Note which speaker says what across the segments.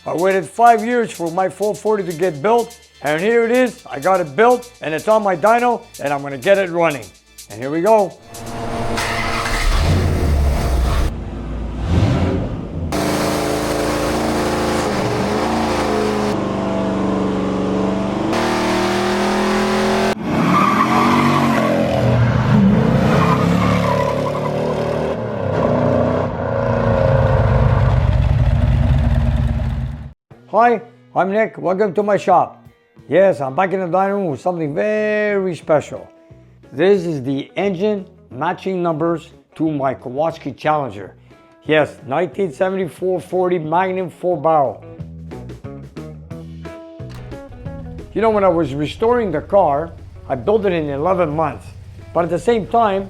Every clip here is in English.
Speaker 1: I waited 5 years for my 440 to get built, and here it is. I got it built, and it's on my dyno, and I'm gonna get it running. And here we go. Hi, I'm Nick. Welcome to my shop. Yes, I'm back in the dining room with something very special. This is the engine matching numbers to my Kawasaki Challenger. Yes, 1974 40 Magnum 4-barrel. You know, when I was restoring the car, I built it in 11 months. But at the same time,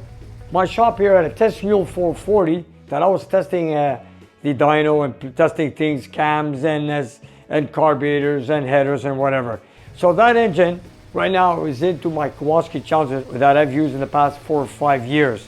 Speaker 1: my shop here had a test mule 440 that I was testing the dyno and testing things, cams and carburetors and headers and whatever. So that engine right now is into my Kawasaki Challenger that I've used in the past 4 or 5 years.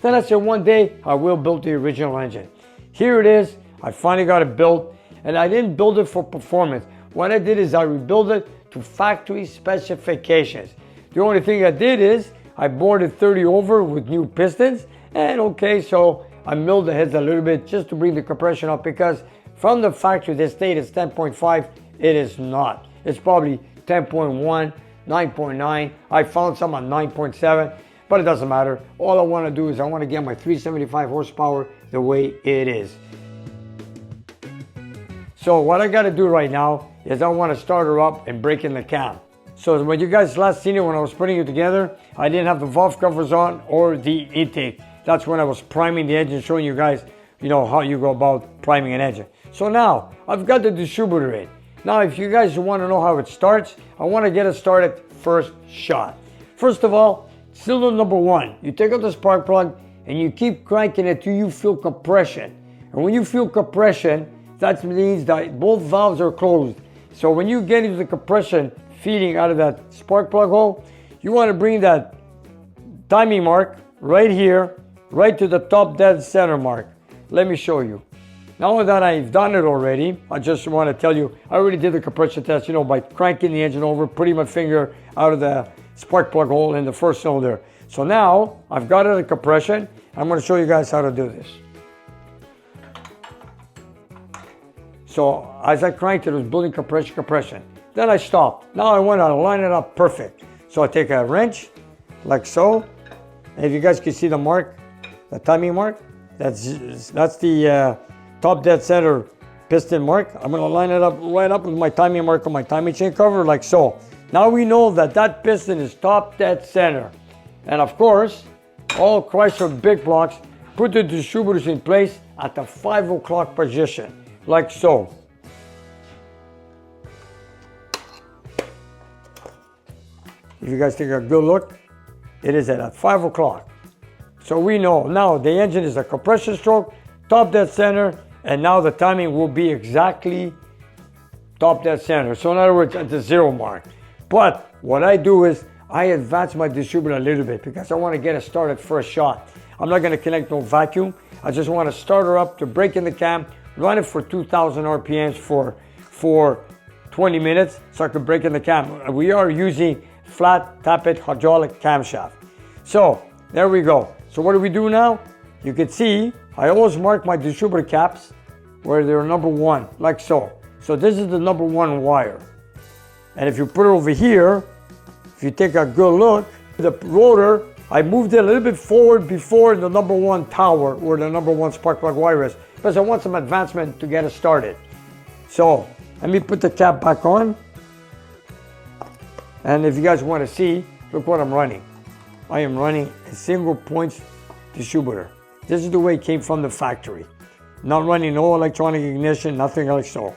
Speaker 1: Then I said one day I will build the original engine. Here it is. I finally got it built, and I didn't build it for performance. What I did is I rebuilt it to factory specifications. The only thing I did is I bored it 30 over with new pistons, and okay, so I milled the heads a little bit just to bring the compression up, because from the factory they state it's 10.5. It is not. It's probably 10.1, 9.9. I found some on 9.7, but it doesn't matter. All I want to do is I want to get my 375 horsepower the way it is. So what I got to do right now is I want to start her up and break in the cam. So when you guys last seen it, when I was putting it together, I didn't have the valve covers on or the intake. That's when I was priming the engine, showing you guys, you know, how you go about priming an engine. So now I've got the distributor in. Now, if you guys want to know how it starts, I want to get it started first shot. First of all, cylinder number 1, you take out the spark plug and you keep cranking it till you feel compression. And when you feel compression, that means that both valves are closed. So when you get into the compression feeding out of that spark plug hole, you want to bring that timing mark right here, right to the top dead center mark. Let me show you. Now that I've done it already, I just want to tell you, I already did the compression test, you know, by cranking the engine over, putting my finger out of the spark plug hole in the first cylinder. So now I've got it in compression. I'm going to show you guys how to do this. So as I cranked it, it was building compression. Then I stopped. Now I want to line it up perfect. So I take a wrench, like so. And if you guys can see the mark, the timing mark, that's the top dead center piston mark. I'm going to line it up right up with my timing mark on my timing chain cover, like so. Now we know that that piston is top dead center. And of course, all Chrysler big blocks put the distributors in place at the 5 o'clock position, like so. If you guys take a good look, it is at 5 o'clock. So we know now the engine is a compression stroke, top dead center, and now the timing will be exactly top dead center. So in other words, at the 0 mark. But what I do is I advance my distributor a little bit because I want to get it started first shot. I'm not going to connect no vacuum. I just want to start her up to break in the cam, run it for 2,000 RPMs for 20 minutes so I can break in the cam. We are using flat tappet hydraulic camshaft. So there we go. So what do we do now? You can see I always mark my distributor caps where they're number 1, like so. So this is the number 1 wire. And if you put it over here, if you take a good look, the rotor, I moved it a little bit forward before the number 1 tower where the number 1 spark plug wire is, because I want some advancement to get it started. So let me put the cap back on. And if you guys want to see, look what I'm running. I am running a single points distributor. This is the way it came from the factory. Not running no electronic ignition, nothing like so.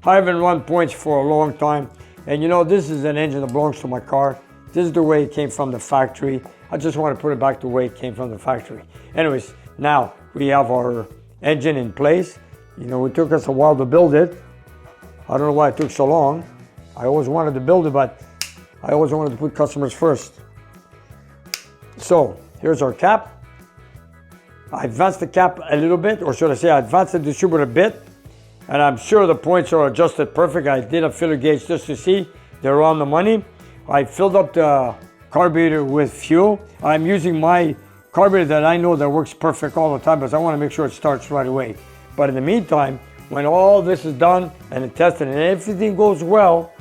Speaker 1: I haven't run points for a long time. And you know, this is an engine that belongs to my car. This is the way it came from the factory. I just want to put it back the way it came from the factory. Anyways, now we have our engine in place. You know, it took us a while to build it. I don't know why it took so long. I always wanted to build it, but I always wanted to put customers first. So here's our cap. I advanced the cap a little bit, or should I say I advanced the distributor a bit. And I'm sure the points are adjusted perfect. I did a filler gauge just to see they're on the money. I filled up the carburetor with fuel. I'm using my carburetor that I know that works perfect all the time because I want to make sure it starts right away. But in the meantime, when all this is done and tested and everything goes well,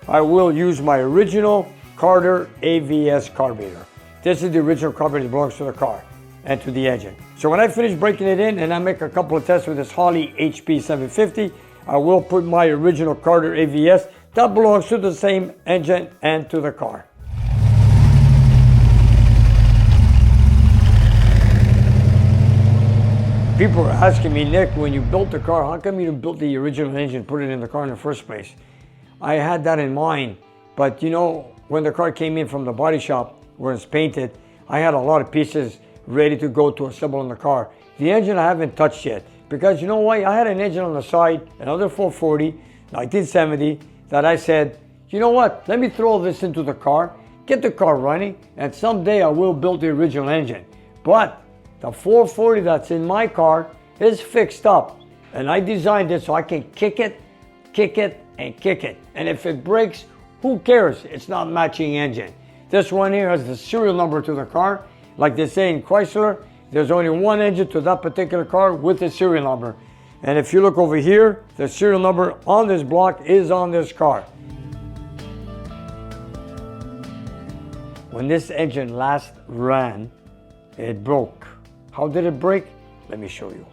Speaker 1: I will use my original Carter AVS carburetor. This is the original carburetor that belongs to the car and to the engine. So when I finish breaking it in and I make a couple of tests with this Holley HP 750, I will put my original Carter AVS that belongs to the same engine and to the car. People are asking me, Nick, when you built the car, how come you didn't build the original engine, put it in the car in the first place? I had that in mind, but you know, when the car came in from the body shop where it's painted, I had a lot of pieces ready to go to assemble in the car. The engine I haven't touched yet, because you know why? I had an engine on the side, another 440, 1970, that I said, you know what, let me throw this into the car, get the car running, and someday I will build the original engine. But the 440 that's in my car is fixed up, and I designed it so I can kick it, and kick it. And if it breaks, who cares? It's not matching engine. This one here has the serial number to the car. Like they say in Chrysler, there's only one engine to that particular car with the serial number. And if you look over here, the serial number on this block is on this car. When this engine last ran, it broke. How did it break? Let me show you.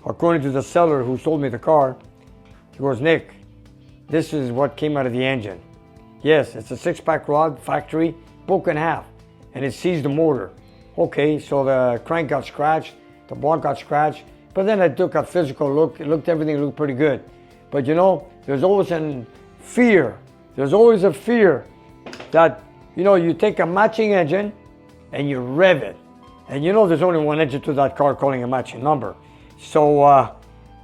Speaker 1: According to the seller who sold me the car, he goes, Nick, this is what came out of the engine. Yes, it's a 6-pack rod, factory, broke in half, and it seized the motor. Okay, so the crank got scratched, the block got scratched, but then I took a physical look, everything looked pretty good. But you know, there's always a fear that, you know, you take a matching engine and you rev it. And you know there's only one engine to that car calling a matching number. So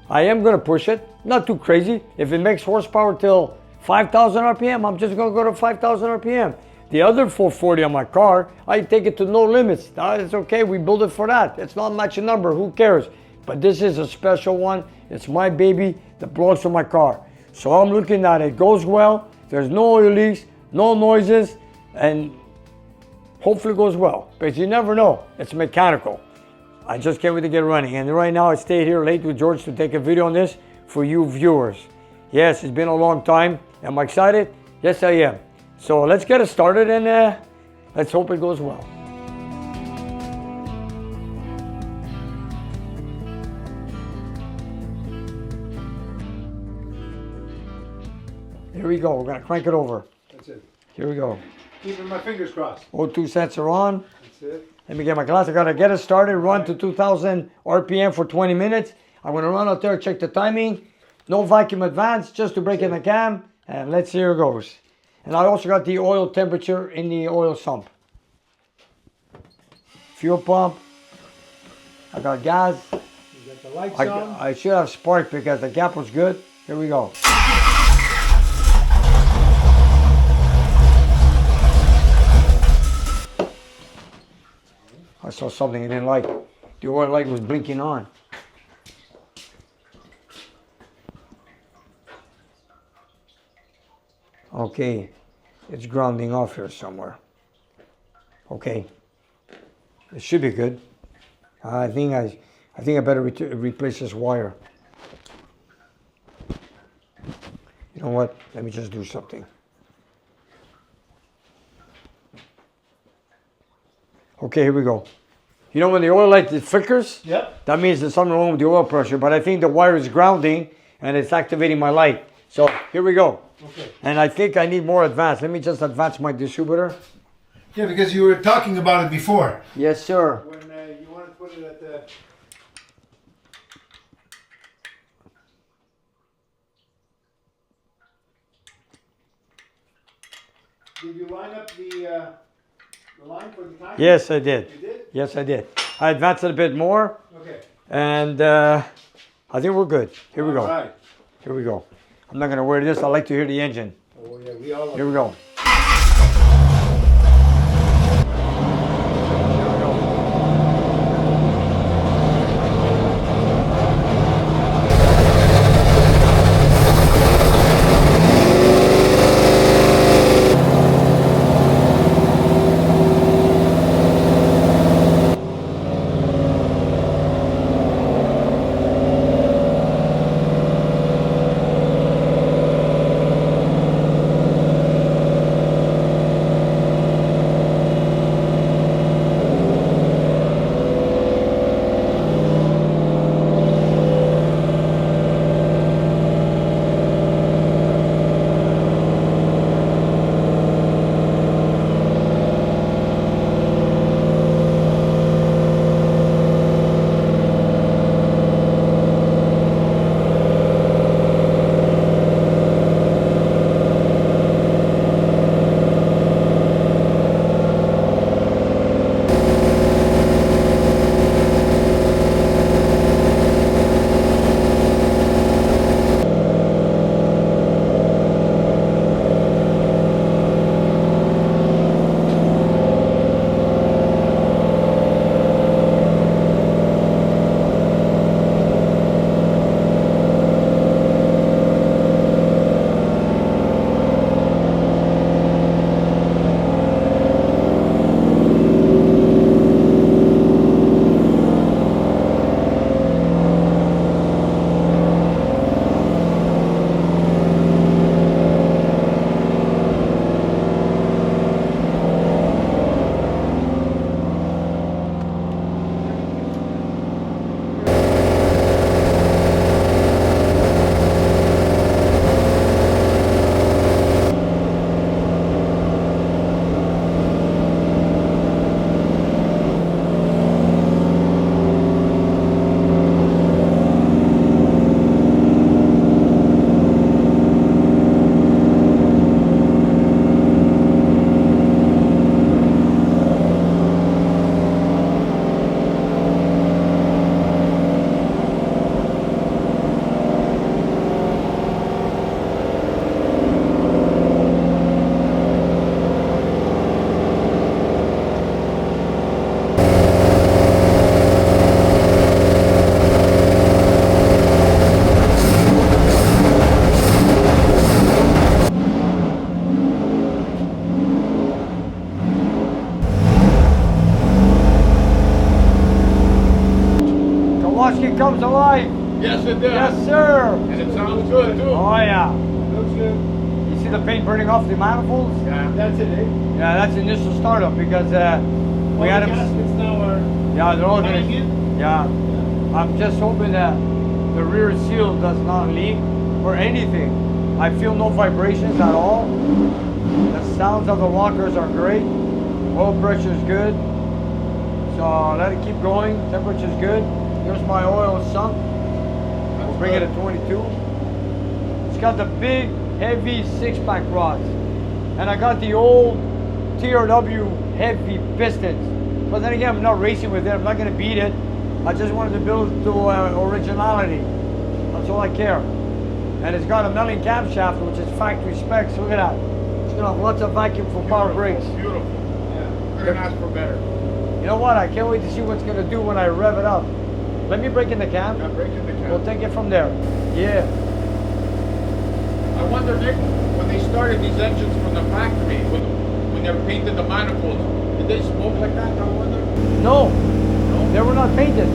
Speaker 1: I am gonna push it, not too crazy. If it makes horsepower till 5,000 RPM, I'm just gonna go to 5,000 RPM. The other 440 on my car, I take it to no limits. It's okay, we build it for that. It's not matching number, who cares? But this is a special one. It's my baby that belongs to my car. So I'm looking at it goes well. There's no oil leaks, no noises, and hopefully it goes well. But you never know, it's mechanical. I just can't wait to get running. And right now I stayed here late with George to take a video on this for you viewers. Yes, it's been a long time. Am I excited? Yes, I am. So let's get it started and let's hope it goes well. Here we go, we're gonna crank it over.
Speaker 2: That's it.
Speaker 1: Here we go.
Speaker 2: Keeping my fingers crossed.
Speaker 1: O2 sensor on.
Speaker 2: That's it.
Speaker 1: Let me get my glass. I gotta get it started, run to 2,000 RPM for 20 minutes. I'm gonna run out there, check the timing. No vacuum advance, just to break in the cam. And let's see how it goes. And I also got the oil temperature in the oil sump. Fuel pump. I got gas.
Speaker 2: You got the lights on.
Speaker 1: I should have spark because the gap was good. Here we go. I saw something I didn't like. The oil light was blinking on. Okay, it's grounding off here somewhere. Okay, it should be good. I think I better replace this wire. You know what? Let me just do something. Okay, here we go. You know when the oil light flickers?
Speaker 2: Yep.
Speaker 1: That means there's something wrong with the oil pressure, but I think the wire is grounding and it's activating my light. So here we go.
Speaker 2: Okay.
Speaker 1: And I think I need more advance. Let me just advance my distributor.
Speaker 2: Yeah, because you were talking about it before.
Speaker 1: Yes, sir.
Speaker 2: When you wanted to put it at the... Did you line up the line for the time?
Speaker 1: Yes, I did.
Speaker 2: You did?
Speaker 1: Yes, I did. I advanced it a bit more.
Speaker 2: Okay.
Speaker 1: And I think we're good. Here we go.
Speaker 2: All right.
Speaker 1: Here we go. I'm not going to wear this. I like to hear the engine.
Speaker 2: Oh, yeah, we all
Speaker 1: Here we go.
Speaker 3: Yes, it does.
Speaker 1: Yes, sir.
Speaker 3: And it sounds good too.
Speaker 1: Oh yeah.
Speaker 2: Looks good.
Speaker 1: You see the paint burning off the manifolds?
Speaker 3: Yeah.
Speaker 2: That's it, eh?
Speaker 1: Yeah, that's the initial startup because we
Speaker 2: All
Speaker 1: had
Speaker 2: the
Speaker 1: them.
Speaker 2: gaskets now are
Speaker 1: Yeah, they're all
Speaker 2: coming
Speaker 1: gonna.
Speaker 2: in.
Speaker 1: Yeah. I'm just hoping that the rear seal does not leak or anything. I feel no vibrations at all. The sounds of the walkers are great. Oil pressure is good. So let it keep going. Temperature is good. Here's my oil sunk. We'll bring it at 22. It's got the big, heavy 6-pack rods. And I got the old TRW heavy pistons. But then again, I'm not racing with it. I'm not going to beat it. I just wanted to build to originality. That's all I care. And it's got a milling camshaft, which is factory specs. Look at that. It's going to have lots of vacuum for power brakes.
Speaker 3: Beautiful.
Speaker 2: Yeah.
Speaker 3: Couldn't ask for better.
Speaker 1: You know what? I can't wait to see what's going to do when I rev it up. Let me break in the cam.
Speaker 3: Yeah, breaking the
Speaker 1: We'll
Speaker 3: cam.
Speaker 1: take it from there. Yeah.
Speaker 3: I wonder, Nick, when they started these engines from the factory, when they painted the manifolds, did they smoke like that? I wonder.
Speaker 1: No,
Speaker 3: No.
Speaker 1: they were not painted.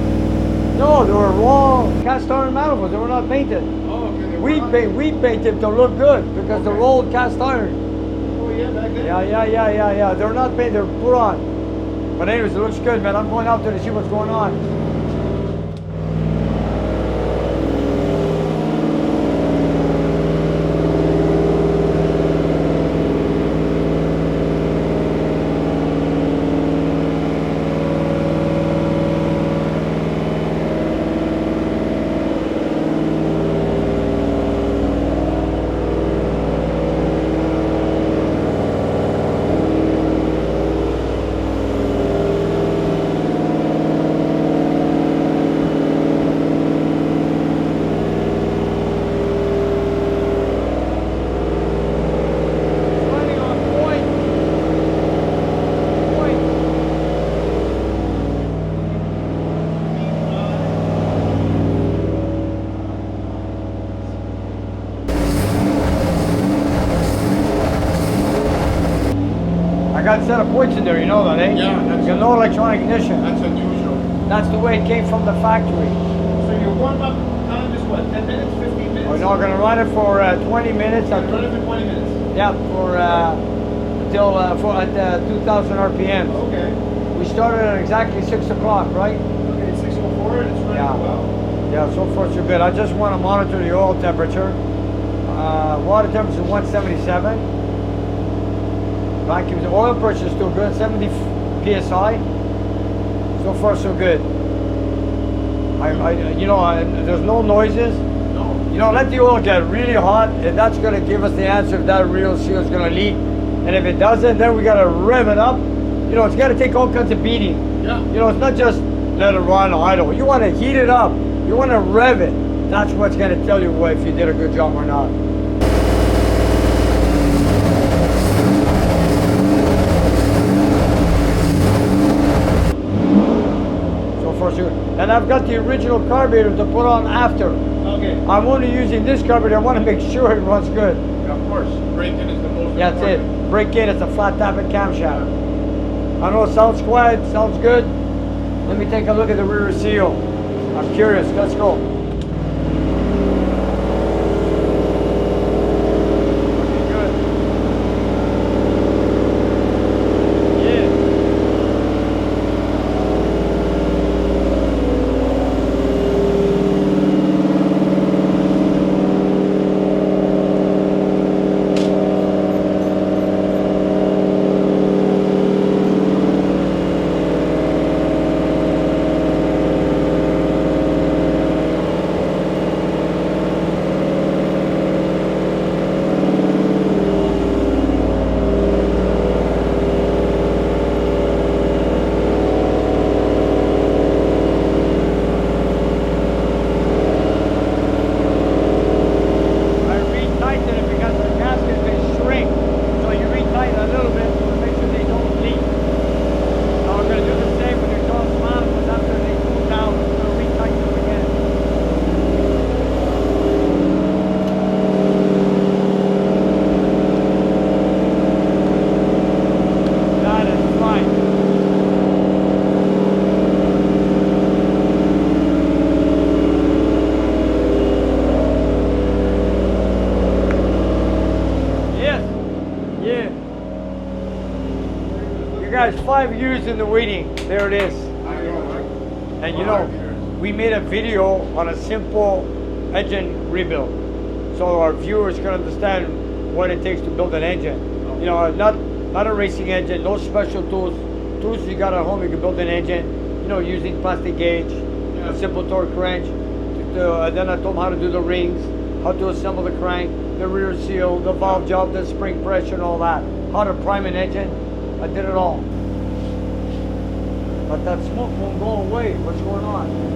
Speaker 1: No, they were raw cast iron manifolds. They were not painted.
Speaker 3: Oh, okay. They were
Speaker 1: We
Speaker 3: not-
Speaker 1: paint them to look good because they're rolled cast iron.
Speaker 2: Oh yeah, back then.
Speaker 1: Yeah. They're not painted. They're put on. But anyways, it looks good, man. I'm going out there to see what's going on. Running on point. Point. I got a set of points in there, you know that, eh?
Speaker 3: Yeah, that's-
Speaker 1: You got no electronic ignition.
Speaker 3: That's unusual.
Speaker 1: That's the way it came from the factory.
Speaker 2: So your warm up time is what? 10 minutes? 15 minutes?
Speaker 1: We're not gonna run it for 20 minutes.
Speaker 2: Run it for 20 minutes.
Speaker 1: Yeah, for until at 2,000 RPM.
Speaker 2: Okay.
Speaker 1: We started at exactly 6 o'clock, right?
Speaker 2: Okay, it's 6:04 and it's running
Speaker 1: Yeah.
Speaker 2: well.
Speaker 1: Yeah, so far so good. I just want to monitor the oil temperature. Water temperature is 177. Vacuum, the oil pressure is still good, 70 psi. So far so good. There's no noises.
Speaker 3: No.
Speaker 1: You know, let the oil get really hot, and that's going to give us the answer if that real seal is going to leak. And if it doesn't, then we got to rev it up. You know, it's got to take all kinds of beating.
Speaker 3: Yeah.
Speaker 1: You know, it's not just let it run idle. You want to heat it up. You want to rev it. That's what's going to tell you if you did a good job or not. So far, so good. And I've got the original carburetor to put on after.
Speaker 2: Okay.
Speaker 1: I'm only using this carburetor. I want to make sure it runs good.
Speaker 3: Yeah, of course. Braking is the most
Speaker 1: That's it.
Speaker 3: important.
Speaker 1: Brake in, it's a flat tapping camshaft. I know it sounds quiet, sounds good. Let me take a look at the rear seal. I'm curious. Let's go. Looking good. Yeah. guys, 5 years in the waiting. There it is.
Speaker 3: I know, right?
Speaker 1: And you know, we made a video on a simple engine rebuild, so our viewers can understand what it takes to build an engine. You know, not a racing engine, no special tools. Tools you got at home, you can build an engine. You know, using plastic gauge, a simple torque wrench. Then I told them how to do the rings, how to assemble the crank, the rear seal, the valve job, the spring pressure, and all that. How to prime an engine. I did it all. But that smoke won't go away. What's going on?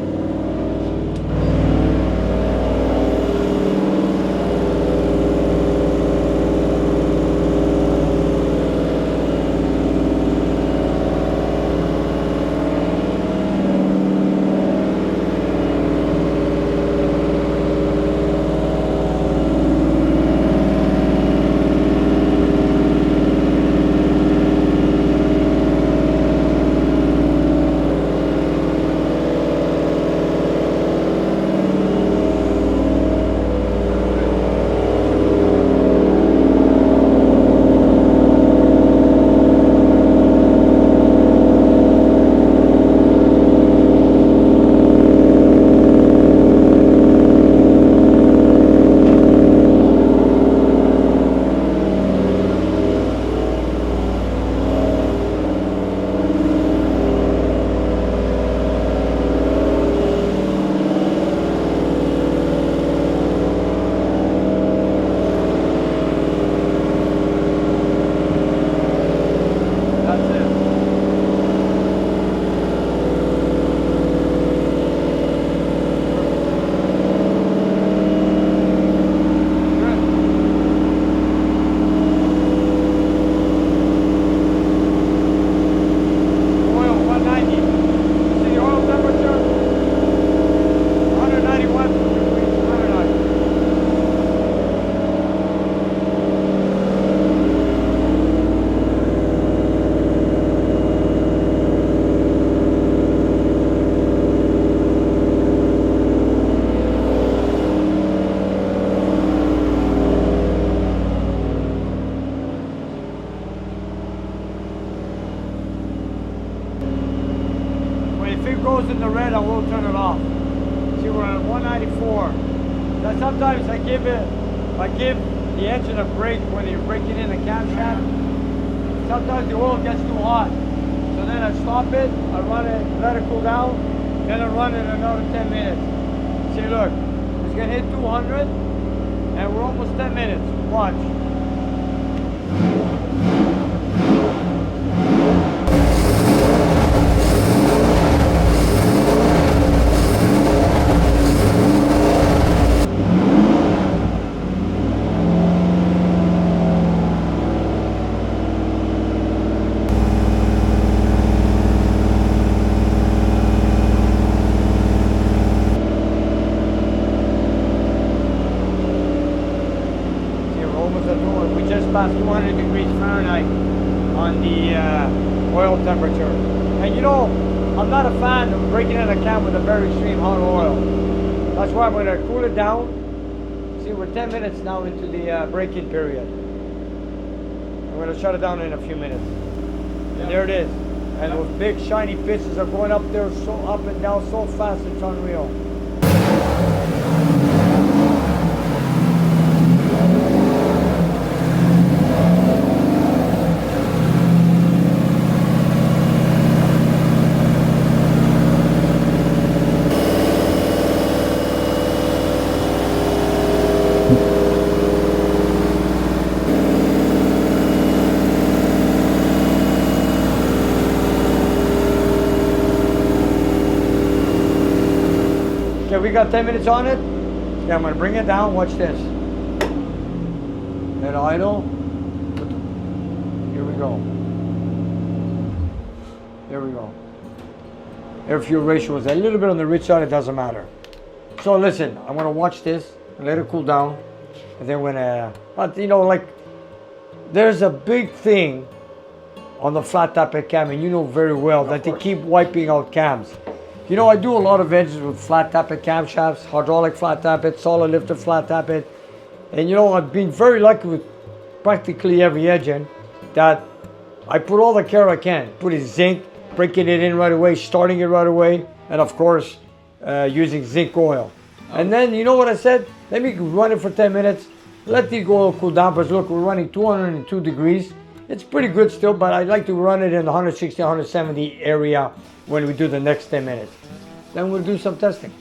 Speaker 1: Goes in the red, I will turn it off. See, we're at 194. Now sometimes I give the engine a break when you're breaking in the camshaft. Sometimes the oil gets too hot. So then I stop it, I run it, let it cool down, then I run it another 10 minutes. See, look, it's gonna hit 200 and we're almost 10 minutes. Watch. We just passed 200 degrees Fahrenheit on the oil temperature. And you know, I'm not a fan of breaking in a cam with a very extreme hot oil. That's why I'm going to cool it down. See, we're 10 minutes now into the break-in period. I'm going to shut it down in a few minutes. And there it is. And those big shiny pistons are going up there so up and down so fast, it's unreal. Okay, we got 10 minutes on it. Okay, I'm gonna bring it down, watch this. Let idle. Here we go. There we go. Air fuel ratio is a little bit on the rich side, it doesn't matter. So listen, I'm gonna watch this, let it cool down, and then when, you know, like, there's a big thing on the flat tappet cam, and you know very well that they keep wiping out cams. You know, I do a lot of engines with flat tappet camshafts, hydraulic flat tappet, solid lifted flat tappet. And you know, I've been very lucky with practically every engine that I put all the care I can. Putting zinc, breaking it in right away, starting it right away, and of course, using zinc oil. And then, you know what I said? Let me run it for 10 minutes. Let the oil cool down, because look, we're running 202 degrees. It's pretty good still, but I like to run it in the 160, 170 area when we do the next 10 minutes. Then we'll do some testing.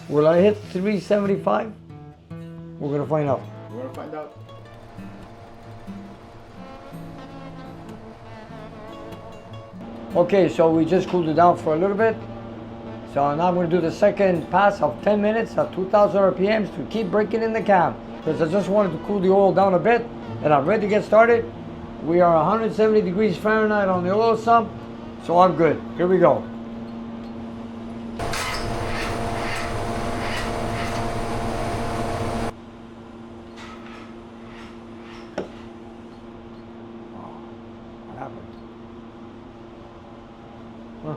Speaker 1: Will I hit 375? We're gonna find out.
Speaker 3: We're gonna find out.
Speaker 1: Okay, so we just cooled it down for a little bit. So now I'm gonna do the second pass of 10 minutes at 2000 RPMs to keep breaking in the cam. Because I just wanted to cool the oil down a bit and I'm ready to get started. We are 170 degrees Fahrenheit on the oil sump, so I'm good. Here we go. What happened? Huh.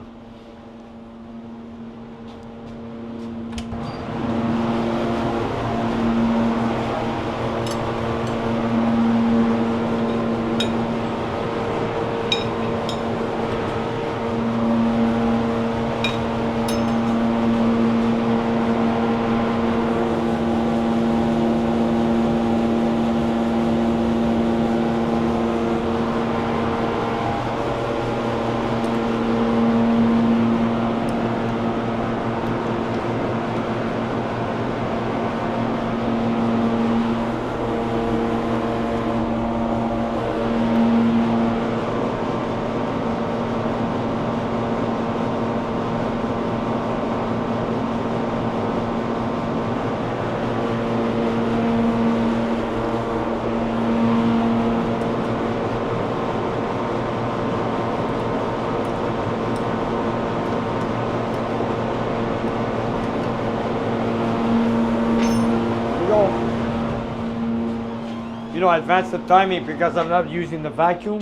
Speaker 1: You know, I advanced the timing because I'm not using the vacuum.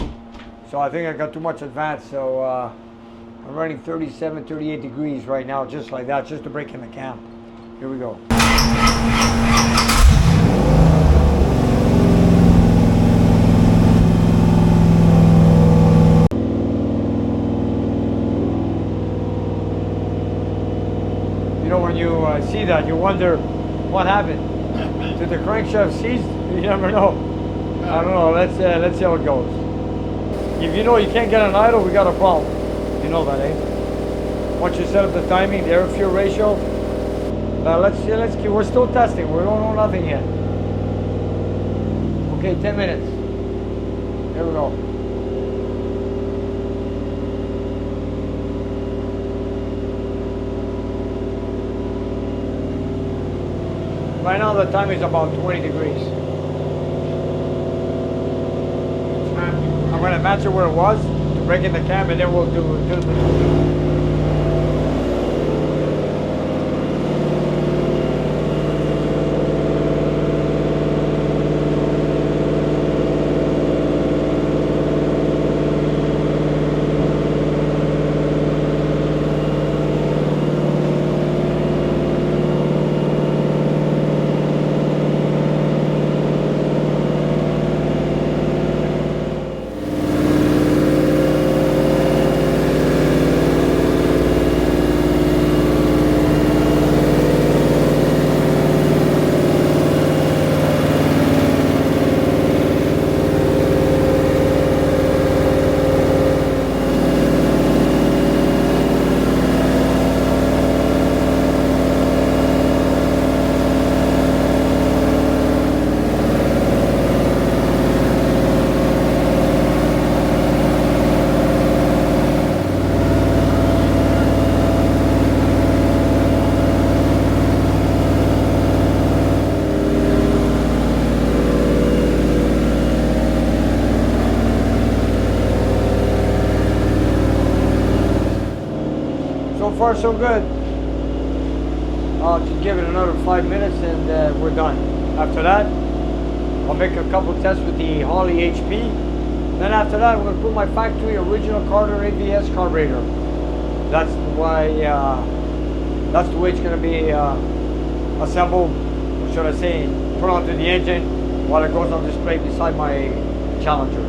Speaker 1: So I think I got too much advance. So I'm running 37, 38 degrees right now, just like that, just to break in the cam. Here we go. You know, when you see that, you wonder what happened. Did the crankshaft seize? You never know. I don't know. Let's see how it goes. If you know you can't get an idle, we got a problem. You know that, eh? Once you set up the timing, the air fuel ratio. Let's keep. We're still testing. We don't know nothing yet. Okay, 10 minutes. Here we go. Right now the time is about 20 degrees. I'm going to match it where it was to break in the cam, and then we'll do the far so good. I'll just give it another 5 minutes and we're done. After that, I'll make a couple tests with the Holley HP. Then after that, I'm going to put my factory original Carter ABS carburetor. That's why. That's the way it's going to be assembled, or should I say, put onto the engine while it goes on display beside my Challenger.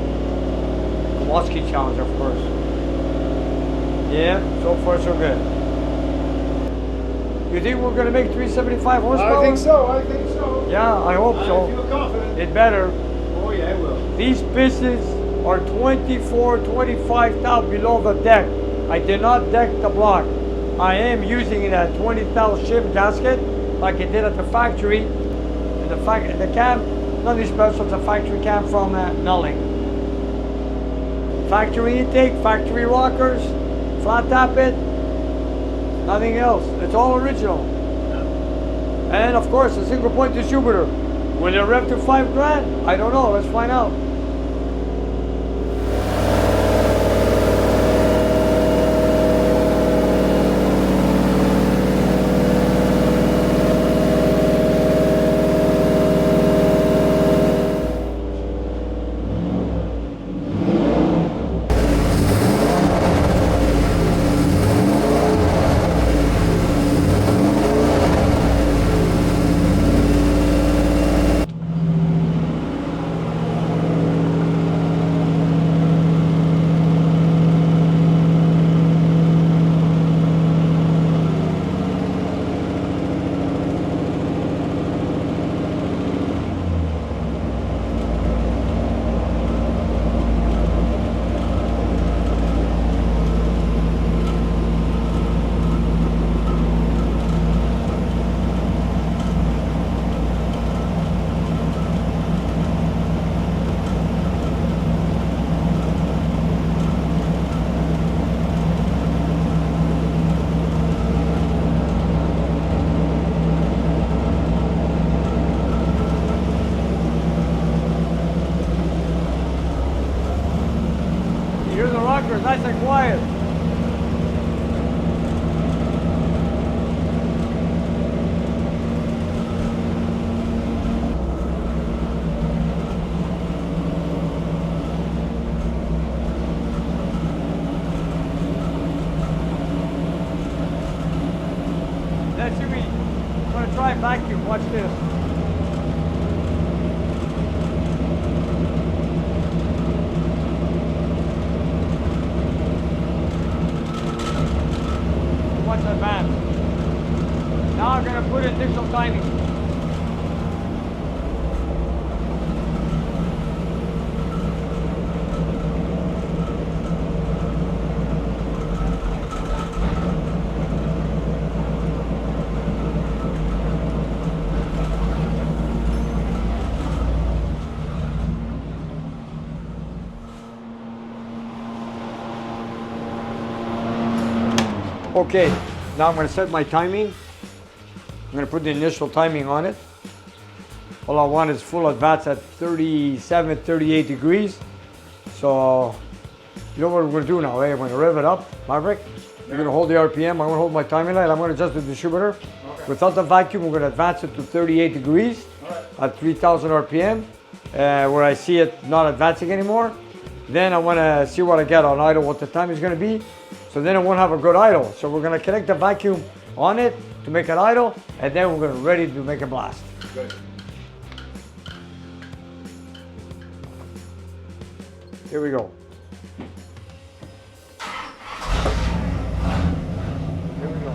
Speaker 1: musky challenge, of course. Yeah, so far so good. You think we're gonna make 375 horsepower?
Speaker 2: I think so. I think so.
Speaker 1: Yeah, I hope
Speaker 2: I
Speaker 1: so.
Speaker 2: feel confident.
Speaker 1: It better.
Speaker 2: Oh yeah, it will.
Speaker 1: These pistons are 24, 25 thou below the deck. I did not deck the block. I am using a 20 thou shim gasket like I did at the factory. And the cam, nothing special, it's a factory cam from Nulling. Factory intake, factory rockers, flat tappet, nothing else. It's all original. And of course, a single point distributor. Will it rev to 5 grand? I don't know. Let's find out. Here's the rockers, nice and quiet. Let's see, I'm gonna try vacuum, watch this. Watch that van. Now I'm gonna put in digital timing. Okay, now I'm going to set my timing. I'm going to put the initial timing on it. All I want is full advance at 37, 38 degrees. So, you know what we're going to do now, eh? I'm going to rev it up, Maverick. You're going to hold the RPM, I'm going to hold my timing light, I'm going to adjust the distributor.
Speaker 3: Okay.
Speaker 1: Without the vacuum, we're going to advance it to 38 degrees at 3000 RPM, where I see it not advancing anymore. Then I want to see what I get on idle, what the time is going to be. So then it won't have a good idle. So we're going to connect the vacuum on it to make it idle, and then we're going to ready to make a blast.
Speaker 3: Good.
Speaker 1: Here we go. Here we go.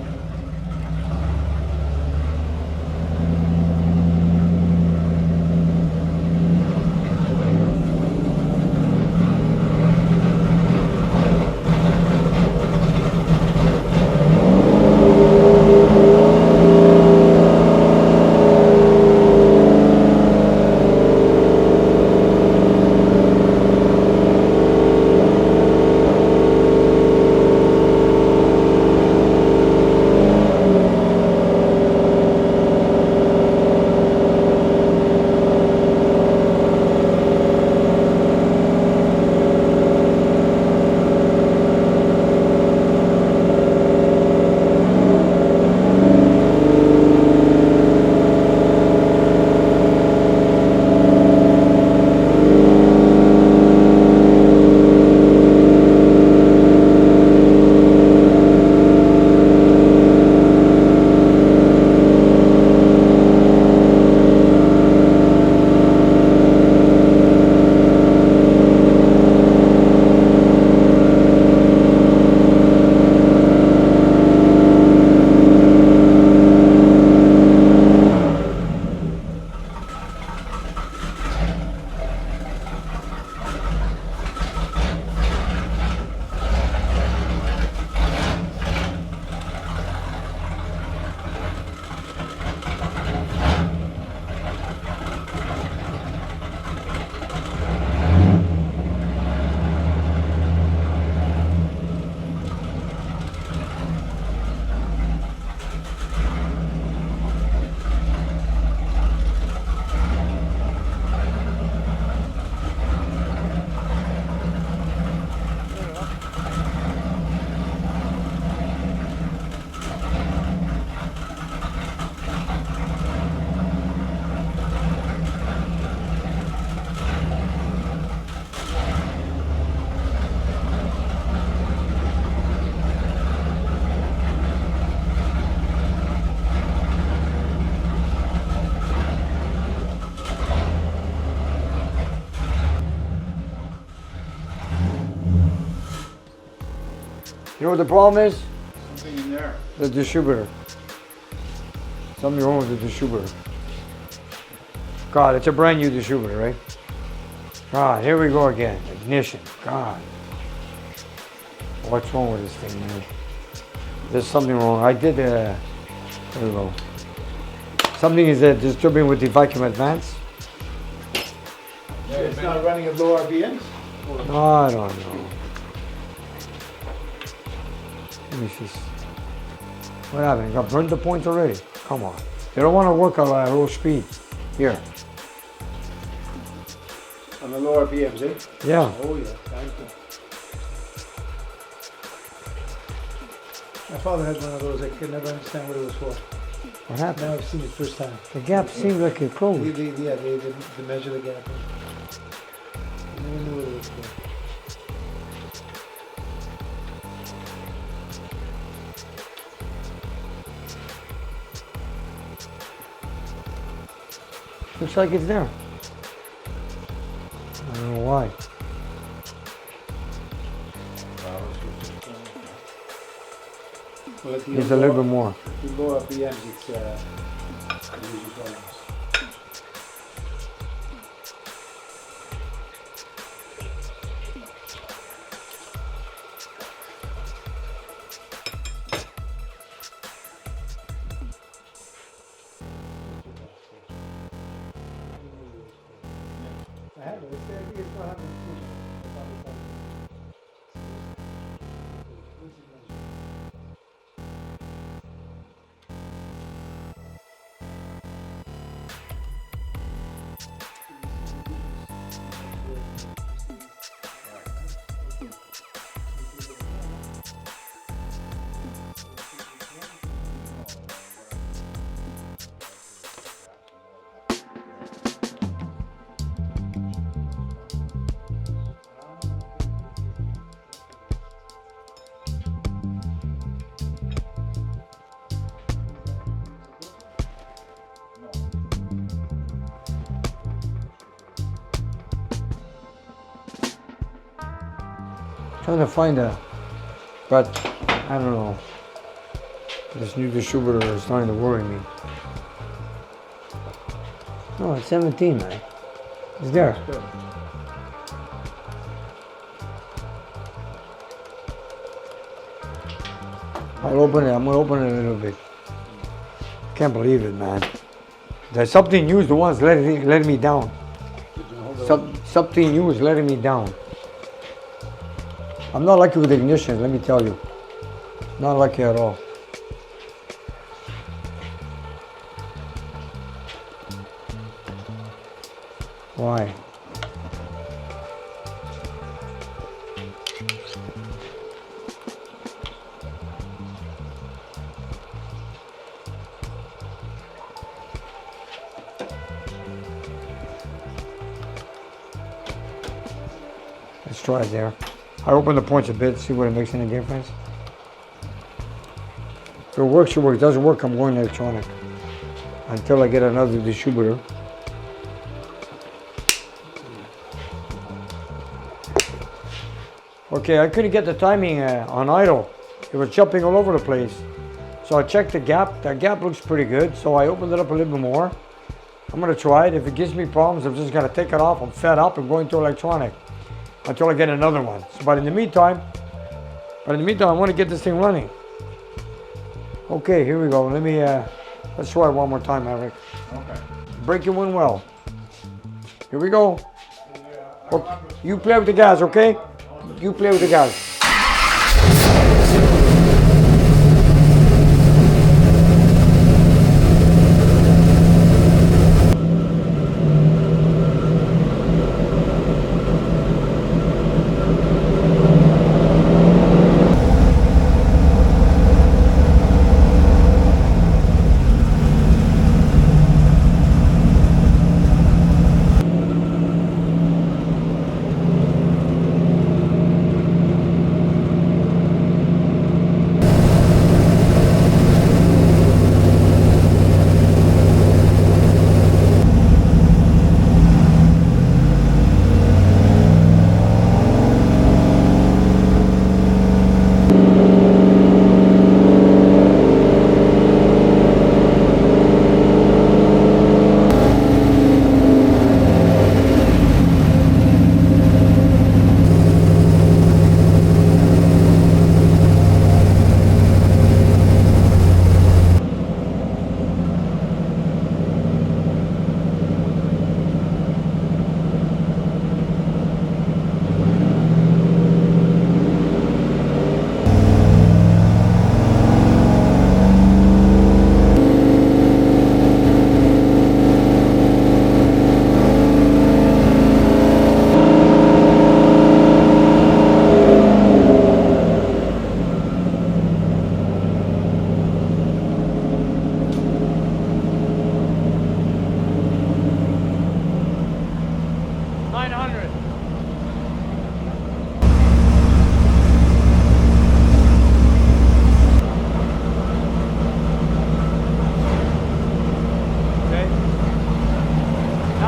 Speaker 1: You know what the problem is?
Speaker 3: Something in there.
Speaker 1: The distributor. Something wrong with the distributor. God, it's a brand new distributor, right? God, here we go again. Ignition. God. What's wrong with this thing, man? There's something wrong. I did, there we go. Something is disturbing with the vacuum advance.
Speaker 2: It's not running at low RPMs?
Speaker 1: I don't know. Let me see. What happened? You got burned the points already? Come on. They don't want to work at low speed. Here.
Speaker 2: On the low RPMs, eh?
Speaker 1: Yeah.
Speaker 2: Oh yeah, thank you. My father had one of those. I could never understand what it was for.
Speaker 1: What happened?
Speaker 2: Now I've seen it first time.
Speaker 1: The gap seems like it closed.
Speaker 2: They measure the gap. I never knew what it was for.
Speaker 1: Looks like it's there. I don't know why.
Speaker 2: Well, at the
Speaker 1: Needs a little bit more.
Speaker 2: The low RPMs, it's usually problems. I have it. It's not happening.
Speaker 1: Trying to find a, but I don't know. This new distributor is starting to worry me. No, it's 17, man. It's there. I'll open it. I'm gonna open it a little bit. Can't believe it, man. There's something new is the one's letting me down. Something new is letting me down. I'm not lucky with ignition, let me tell you. Not lucky at all. Why? Let's try it there. I open the points a bit, see what it makes any difference. If it works, it works. Doesn't work, I'm going electronic. Until I get another distributor. Okay, I couldn't get the timing on idle. It was jumping all over the place. So I checked the gap. That gap looks pretty good. So I opened it up a little bit more. I'm gonna try it. If it gives me problems, I'm just gonna take it off. I'm fed up and going to electronic until I get another one. So, but in the meantime, I want to get this thing running. Okay, here we go. Let's try it one more time, Eric.
Speaker 3: Okay.
Speaker 1: Braking went well. Here we go. Okay. You play with the gas, okay? You play with the gas.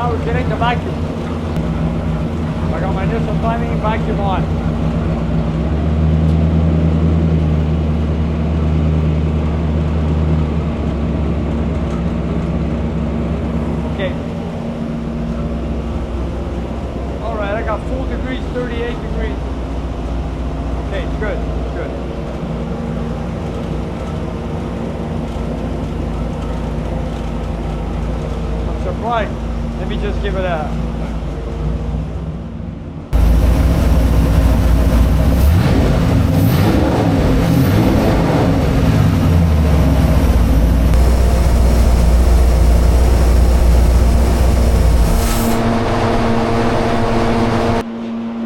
Speaker 1: now we're getting the vacuum. I got my initial timing, vacuum on. Okay. All right, I got full degrees, 38 degrees. Okay, good, good. I'm surprised. Let me just give it a...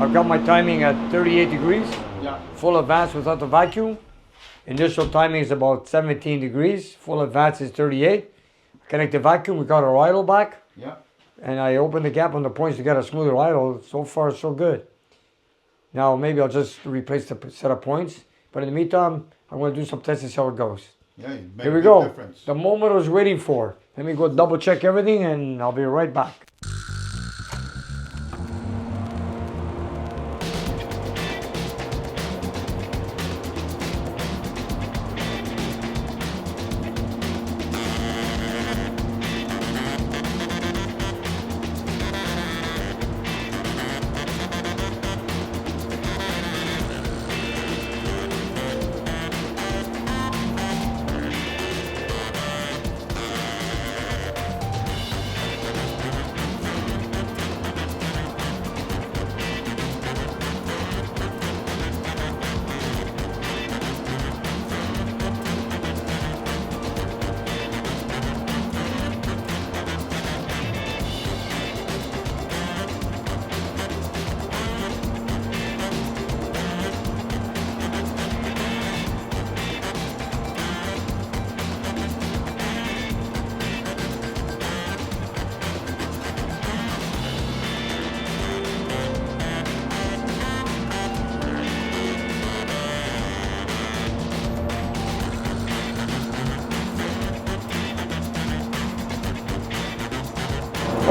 Speaker 1: I've got my timing at 38 degrees.
Speaker 3: Yeah.
Speaker 1: Full advance without the vacuum. Initial timing is about 17 degrees. Full advance is 38. Connect the vacuum, we got our idle back.
Speaker 3: Yeah.
Speaker 1: And I opened the gap on the points to get a smoother idle. So far, so good. Now, maybe I'll just replace the set of points. But in the meantime, I'm going to do some tests and see how it goes.
Speaker 3: Yeah, you make
Speaker 1: Here
Speaker 3: a
Speaker 1: we
Speaker 3: big
Speaker 1: go.
Speaker 3: difference.
Speaker 1: The moment I was waiting for. Let me go double check everything and I'll be right back.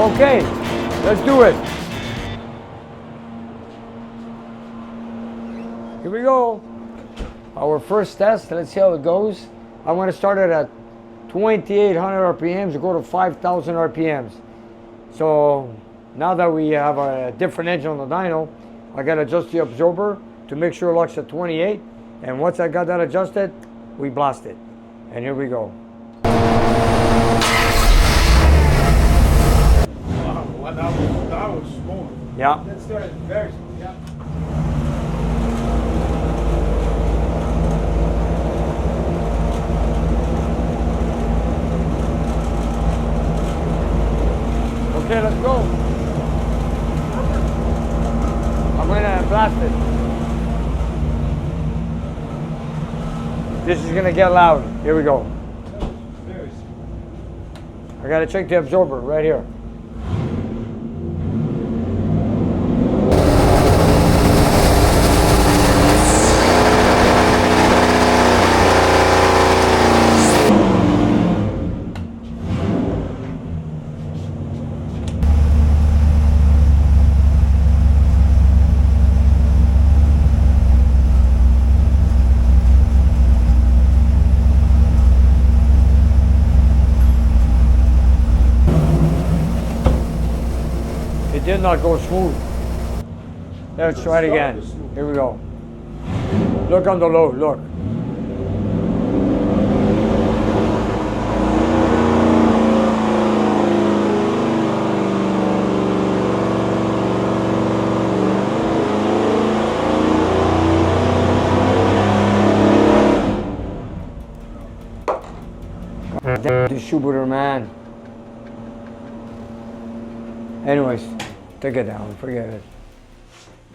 Speaker 1: Okay, let's do it. Here we go. Our first test, let's see how it goes. I'm going to start it at 2,800 RPMs and go to 5,000 RPMs. So now that we have a different engine on the dyno, I got to adjust the absorber to make sure it locks at 28. And once I got that adjusted, we blast it. And here we go.
Speaker 3: Wow, that was smooth.
Speaker 1: Yeah.
Speaker 2: That started very smooth, yeah.
Speaker 1: Okay, let's go. I'm gonna blast it. This is gonna get loud. Here we go.
Speaker 2: Very smooth.
Speaker 1: I gotta check the absorber right here. It did not go smooth. Let's try it again. Here we go. Look on the load, look. Distributor, man. Anyways, take it down. Forget it.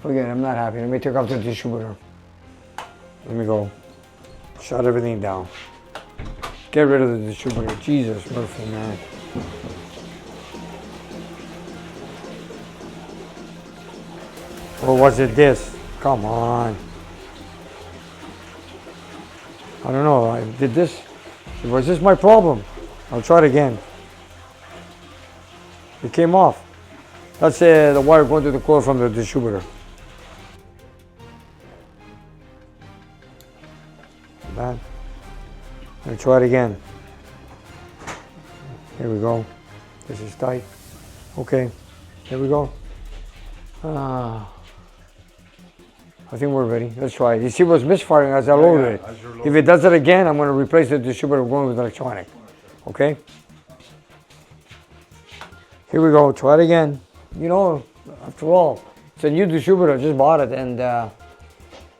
Speaker 1: Forget it. I'm not happy. Let me take off the distributor. Let me go. Shut everything down. Get rid of the distributor. Jesus, merciful man. Or was it this? Come on. I don't know. I did this. Was this my problem? I'll try it again. It came off. That's the wire going to the coil from the distributor. That. Let me try it again. Here we go. This is tight. Okay, here we go. I think we're ready. Let's try it. You see what's misfiring as I loaded it. If it does it again, I'm going to replace the distributor going with electronic. Okay? Here we go. Try it again. You know, after all, it's a new distributor. I just bought it and I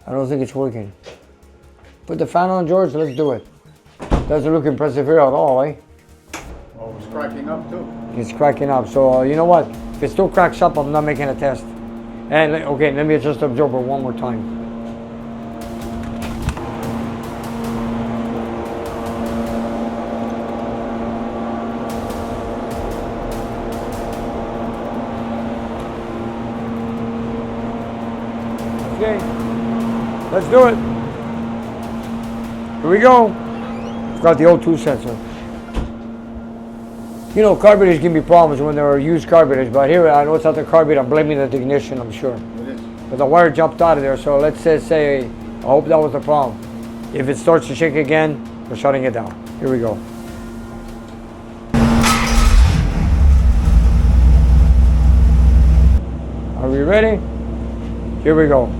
Speaker 1: don't think it's working. Put the fan on, George. Let's do it. Doesn't look impressive here at all, eh?
Speaker 3: Oh, it's cracking up too.
Speaker 1: It's cracking up. So you know what? If it still cracks up, I'm not making a test. And okay, let me adjust the absorber one more time. Okay, let's do it. Here we go. I've got the O2 sensor. You know, carburetors give me problems when there are used carburetors, but here I know it's not the carburetor. I'm blaming the ignition, I'm sure.
Speaker 3: It is.
Speaker 1: But the wire jumped out of there, so let's say I hope that was the problem. If it starts to shake again, we're shutting it down. Here we go. Are we ready? Here we go.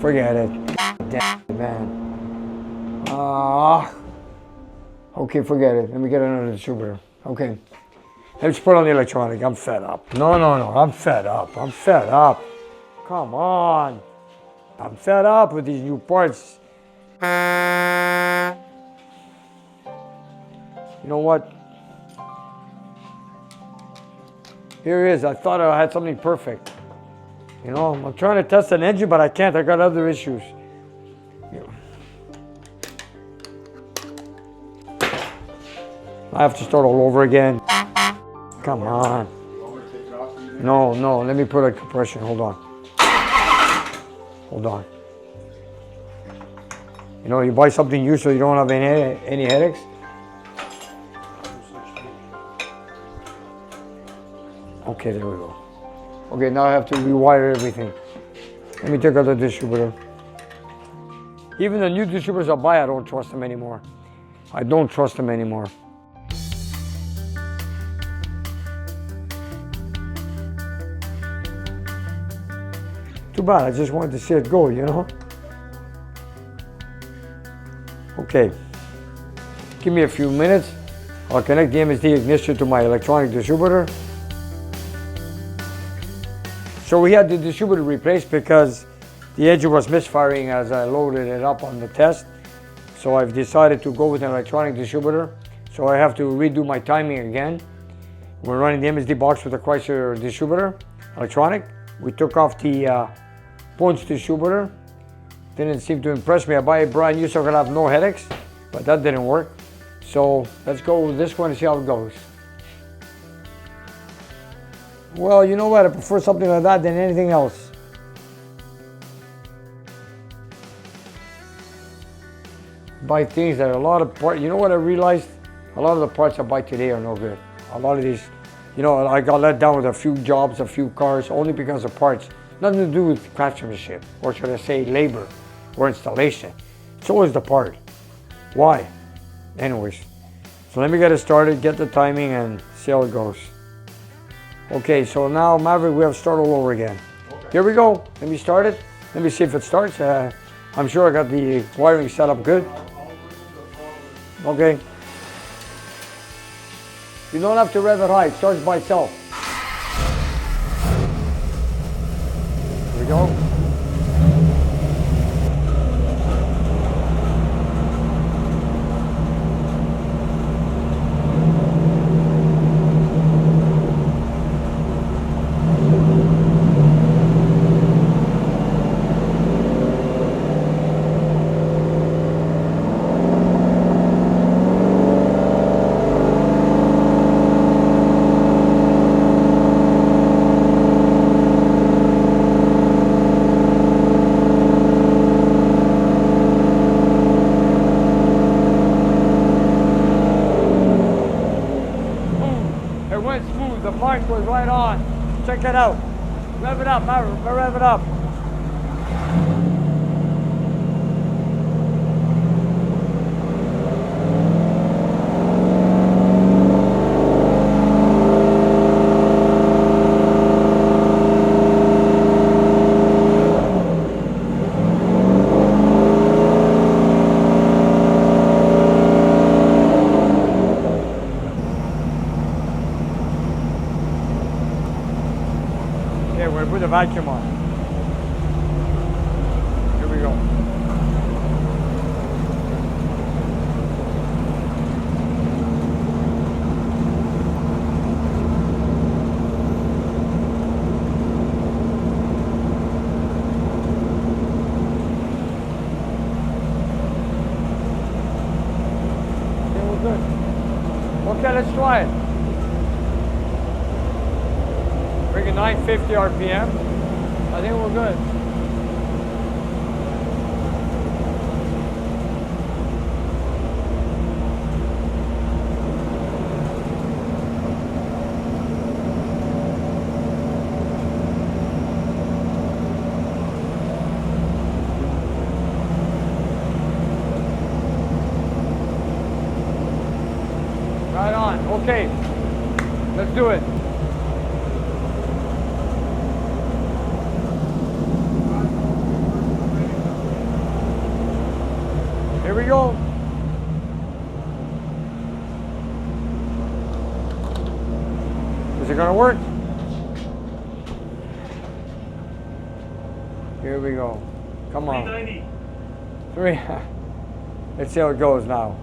Speaker 1: Forget it. Damn it, man. Okay, forget it. Let me get another distributor. Okay. Let's put on the electronic. I'm fed up. No. I'm fed up. I'm fed up. Come on. I'm fed up with these new parts. You know what? Here it is. I thought I had something perfect. You know, I'm trying to test an engine, but I can't. I got other issues. I have to start all over again. Come on. No. Let me put a compression. Hold on. You know, you buy something new so you don't have any headaches. Okay, there we go. Okay, now I have to rewire everything. Let me take out the distributor. Even the new distributors I buy, I don't trust them anymore. I don't trust them anymore. Too bad, I just wanted to see it go, you know? Okay, give me a few minutes. I'll connect the MSD ignition to my electronic distributor. So we had the distributor replaced because the engine was misfiring as I loaded it up on the test. So I've decided to go with an electronic distributor. So I have to redo my timing again. We're running the MSD box with a Chrysler distributor, electronic. We took off the punch distributor. Didn't seem to impress me. I buy a brand new so I could have no headaches, but that didn't work. So let's go with this one and see how it goes. Well, you know what? I prefer something like that than anything else. Buy things that are a lot of parts. You know what I realized? A lot of the parts I buy today are no good. A lot of these, you know, I got let down with a few jobs, a few cars, only because of parts. Nothing to do with craftsmanship, or should I say labor, or installation. It's always the part. Why? Anyways, so let me get it started, get the timing, and see how it goes. Okay, so now Maverick, we have to start all over again. Okay. Here we go. Let me start it. Let me see if it starts. I'm sure I got the wiring set up good. Okay. You don't have to rev it high. It starts by itself. Here we go. the mark was right on. Check it out. Rev it up, rev it up. Okay, we're gonna put the vacuum on. Here we go. Okay, we're good. Okay, let's try it. Bring it 950 RPM. I think we're good. Right on. Okay. Let's do it. Here we go. Is it gonna work? Here we go. Come on. 390. Let's see how it goes now.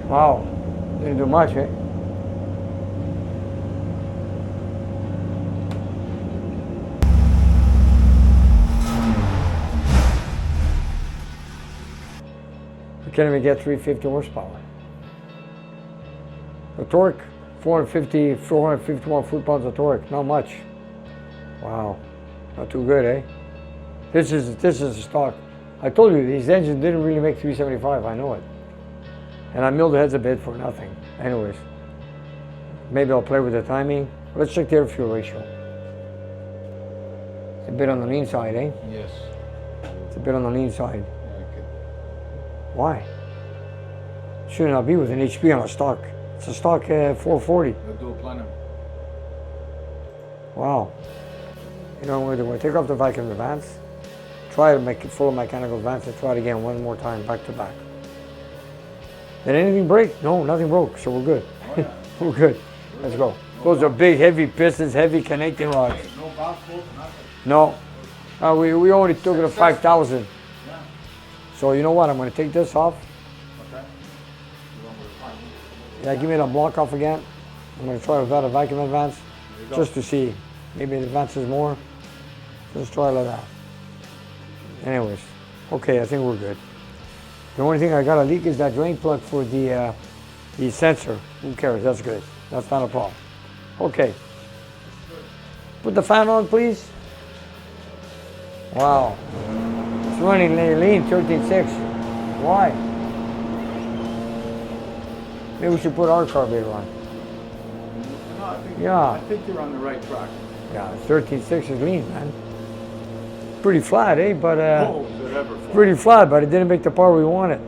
Speaker 1: Wow, didn't do much, eh? We can't even get 350 horsepower. The torque, 451 foot-pounds of torque, not much. Wow, not too good, eh? This is the stock. I told you, these engines didn't really make 375, I know it. And I milled the heads a bit for nothing. Anyways, maybe I'll play with the timing. Let's check the air fuel ratio. It's a bit on the lean side, eh?
Speaker 3: Yes.
Speaker 1: It's a bit on the lean side.
Speaker 3: Okay.
Speaker 1: Why? Should not be with an HP on a stock. It's a stock 440.
Speaker 3: The dual plenum.
Speaker 1: Wow. You know what? We'll take off the vacuum advance. Try to make it full of mechanical advance and try it again one more time, back to back. Did anything break? No, nothing broke, so we're good.
Speaker 3: Oh, yeah.
Speaker 1: We're good. Let's go. Those are big, heavy pistons, heavy connecting rods.
Speaker 3: No valve bolts, nothing.
Speaker 1: No, we already took it to 5,000.
Speaker 3: Yeah.
Speaker 1: So you know what? I'm going to take this off.
Speaker 3: Okay. You want me to find it?
Speaker 1: Yeah, give me the block off again. I'm going to try without a vacuum advance,
Speaker 3: There you go.
Speaker 1: just to see. Maybe it advances more. Just try it like that. Anyways, okay, I think we're good. The only thing I got a leak is that drain plug for the sensor. Who cares? That's good. That's not a problem. Okay. Put the fan on, please. Wow. It's running lean 13.6. Why? Maybe we should put our carburetor on.
Speaker 3: No, I think,
Speaker 1: Yeah.
Speaker 3: I think you're on the right track.
Speaker 1: Yeah, 13.6 is lean, man. Pretty flat, eh? But
Speaker 3: Oh, is it ever flat?
Speaker 1: pretty flat, but it didn't make the power we wanted.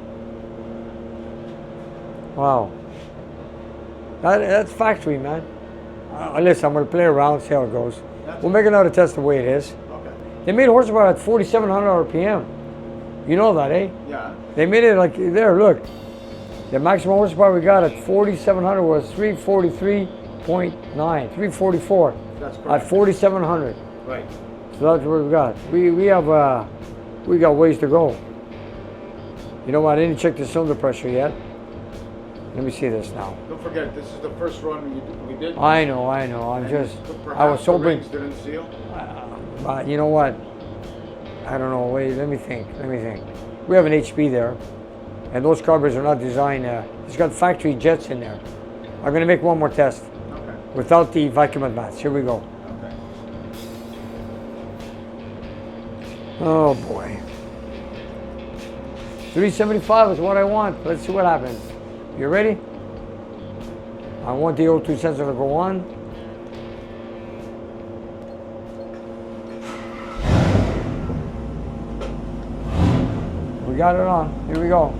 Speaker 1: Wow. That's factory, man. Listen, I'm gonna play around, see how it goes. We'll make another test the way it is.
Speaker 3: Okay.
Speaker 1: They made horsepower at 4,700 RPM. You know that, eh?
Speaker 3: Yeah.
Speaker 1: They made it like there. Look, the maximum horsepower we got at 4,700 was 343.9, 344
Speaker 3: That's
Speaker 1: at
Speaker 3: correct.
Speaker 1: 4,700.
Speaker 3: Right.
Speaker 1: So that's what we got. We got ways to go. You know what? I didn't check the cylinder pressure yet. Let me see this now.
Speaker 3: Don't forget, this is the first run we did.
Speaker 1: I know. I'm
Speaker 3: And
Speaker 1: just,
Speaker 3: perhaps
Speaker 1: I was
Speaker 3: the
Speaker 1: hoping,
Speaker 3: rings didn't seal.
Speaker 1: but you know what? I don't know. Wait, let me think. We have an HP there, and those carburetors are not designed. It's got factory jets in there. I'm gonna make one more test
Speaker 3: Okay.
Speaker 1: without the vacuum advance. Here we go.
Speaker 3: Okay.
Speaker 1: Oh boy. 375 is what I want. Let's see what happens. You ready? I want the O2 sensor to go on. We got it on. Here we go.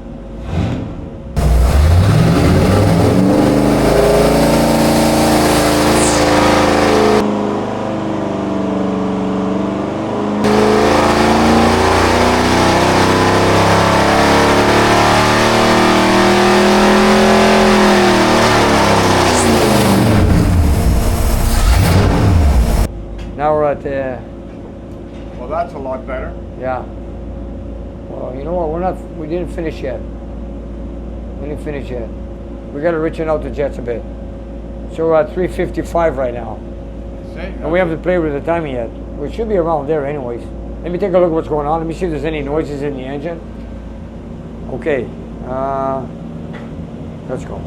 Speaker 1: Now we're at
Speaker 3: Well, that's a lot better.
Speaker 1: yeah. Well, you know what? We didn't finish yet. We got to richen out the jets a bit. So we're at 355 right now.
Speaker 3: See?
Speaker 1: And we haven't played with the timing yet. We should be around there anyways. Let me take a look at what's going on. Let me see if there's any noises in the engine. Okay. Let's go.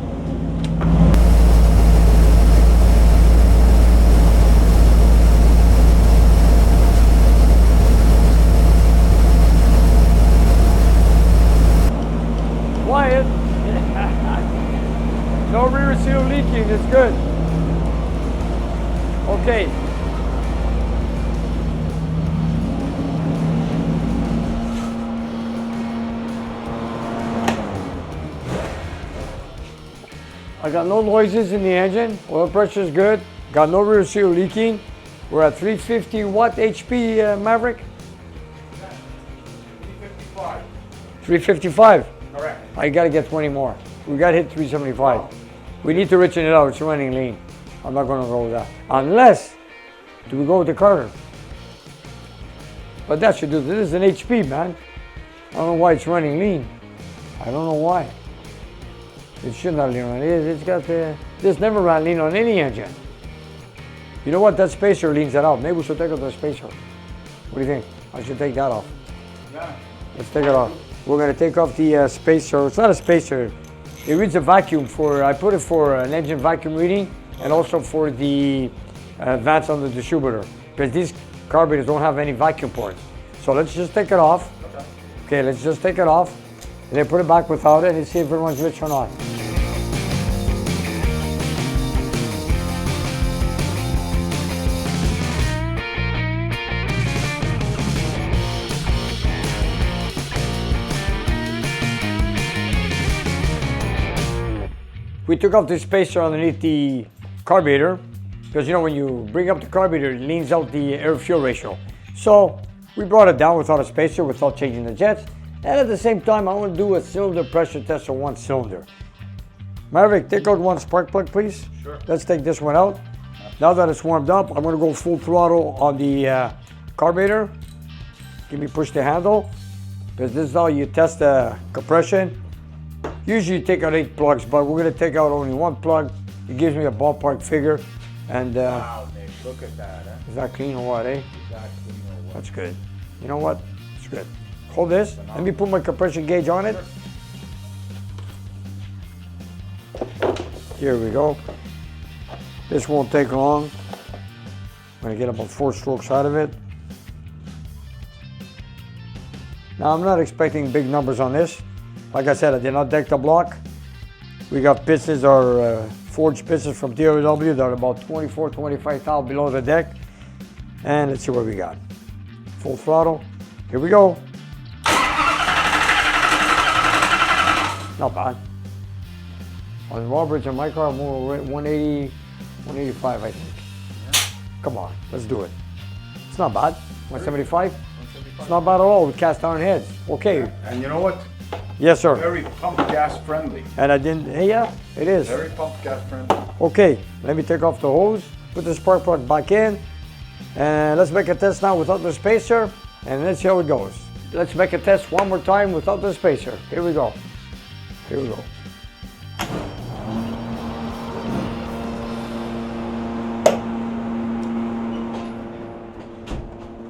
Speaker 1: Quiet. No rear seal leaking, it's good. Okay. I got no noises in the engine. Oil pressure is good. Got no rear seal leaking. We're at 350 watt HP, Maverick.
Speaker 3: 355.
Speaker 1: 355.
Speaker 3: Correct.
Speaker 1: I got to get 20 more. We got to hit 375. We need to richen it out. It's running lean. I'm not going to go with that. Unless, do we go with the Carter? But that should do. This is an HP, man. I don't know why it's running lean. I don't know why. It should not lean on it. It's got the. This never ran lean on any engine. You know what? That spacer leans that out. Maybe we should take out the spacer. What do you think? I should take that off.
Speaker 3: Yeah.
Speaker 1: Let's take it off. We're going to take off the spacer. It's not a spacer. It reads a vacuum for, I put it for an engine vacuum reading and also for the vents on the distributor. Because these carburetors don't have any vacuum ports. So let's just take it off. Okay, let's just take it off. And then put it back without it and see if it runs rich or not. We took off the spacer underneath the carburetor because you know when you bring up the carburetor it leans out the air fuel ratio. So we brought it down without a spacer, without changing the jets, and at the same time I want to do a cylinder pressure test on one cylinder. Maverick, take out one spark plug please.
Speaker 3: Sure.
Speaker 1: Let's take this one out. Now that it's warmed up, I'm going to go full throttle on the carburetor. Give me push the handle because this is how you test the compression. Usually you take out 8 plugs, but we're going to take out only 1 plug. It gives me a ballpark figure. And
Speaker 3: Wow, Nick, look at that, huh?
Speaker 1: is that clean or what, eh?
Speaker 3: Exactly.
Speaker 1: That's good. You know what? It's good. Hold this. Let me put my compression gauge on it. Here we go. This won't take long. I'm going to get about 4 strokes out of it. Now I'm not expecting big numbers on this. Like I said, I did not deck the block. We got pistons or forged pistons from DOW that are about 24, 25 thou below the deck. And let's see what we got. Full throttle. Here we go. Not bad. On Roberts and my car, more 180, 185, I think. Yeah. Come on, let's do it. It's not bad. 175? It's not bad at all with cast iron heads. Okay.
Speaker 3: And you know what?
Speaker 1: Yes, sir.
Speaker 3: Very pump gas friendly.
Speaker 1: And I didn't, hey, yeah, it is.
Speaker 3: Very pump gas friendly.
Speaker 1: Okay, let me take off the hose, put the spark plug back in, and let's make a test now without the spacer, and let's see how it goes. Let's make a test one more time without the spacer. Here we go. Here we go.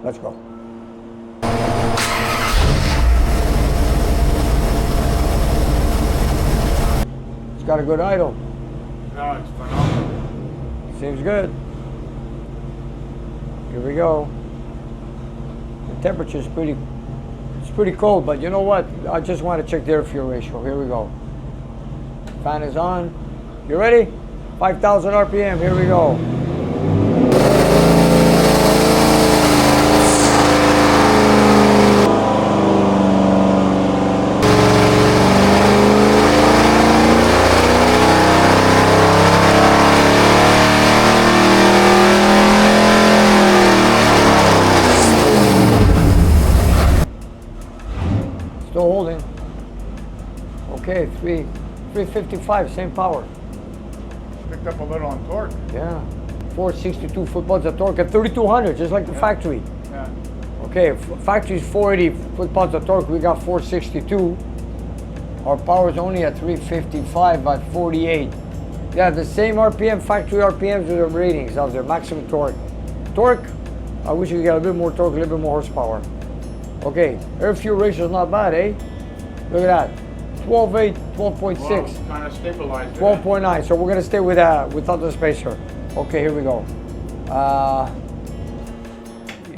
Speaker 1: Let's go. It's got a good idle.
Speaker 3: No, it's phenomenal.
Speaker 1: Seems good. Here we go. The temperature is pretty cold, but you know what? I just want to check the air fuel ratio. Here we go. Fan is on. You ready? 5,000 RPM. Here we go. Still holding. Okay, 355, same power.
Speaker 3: Picked up a little on torque.
Speaker 1: Yeah, 462 foot-pounds of torque at 3,200, just like the factory.
Speaker 3: Yeah.
Speaker 1: Okay, factory's 480 foot-pounds of torque. We got 462. Our power's only at 355 at 48. Yeah, the same RPM, factory RPMs with the ratings of their maximum torque. Torque, I wish you could get a bit more torque, a little bit more horsepower. Okay, air fuel ratio is not bad, eh? Look at that, 12.8, 12.6.
Speaker 3: Kind of stabilized.
Speaker 1: 12.9, so we're gonna stay with without the spacer. Okay, here we go.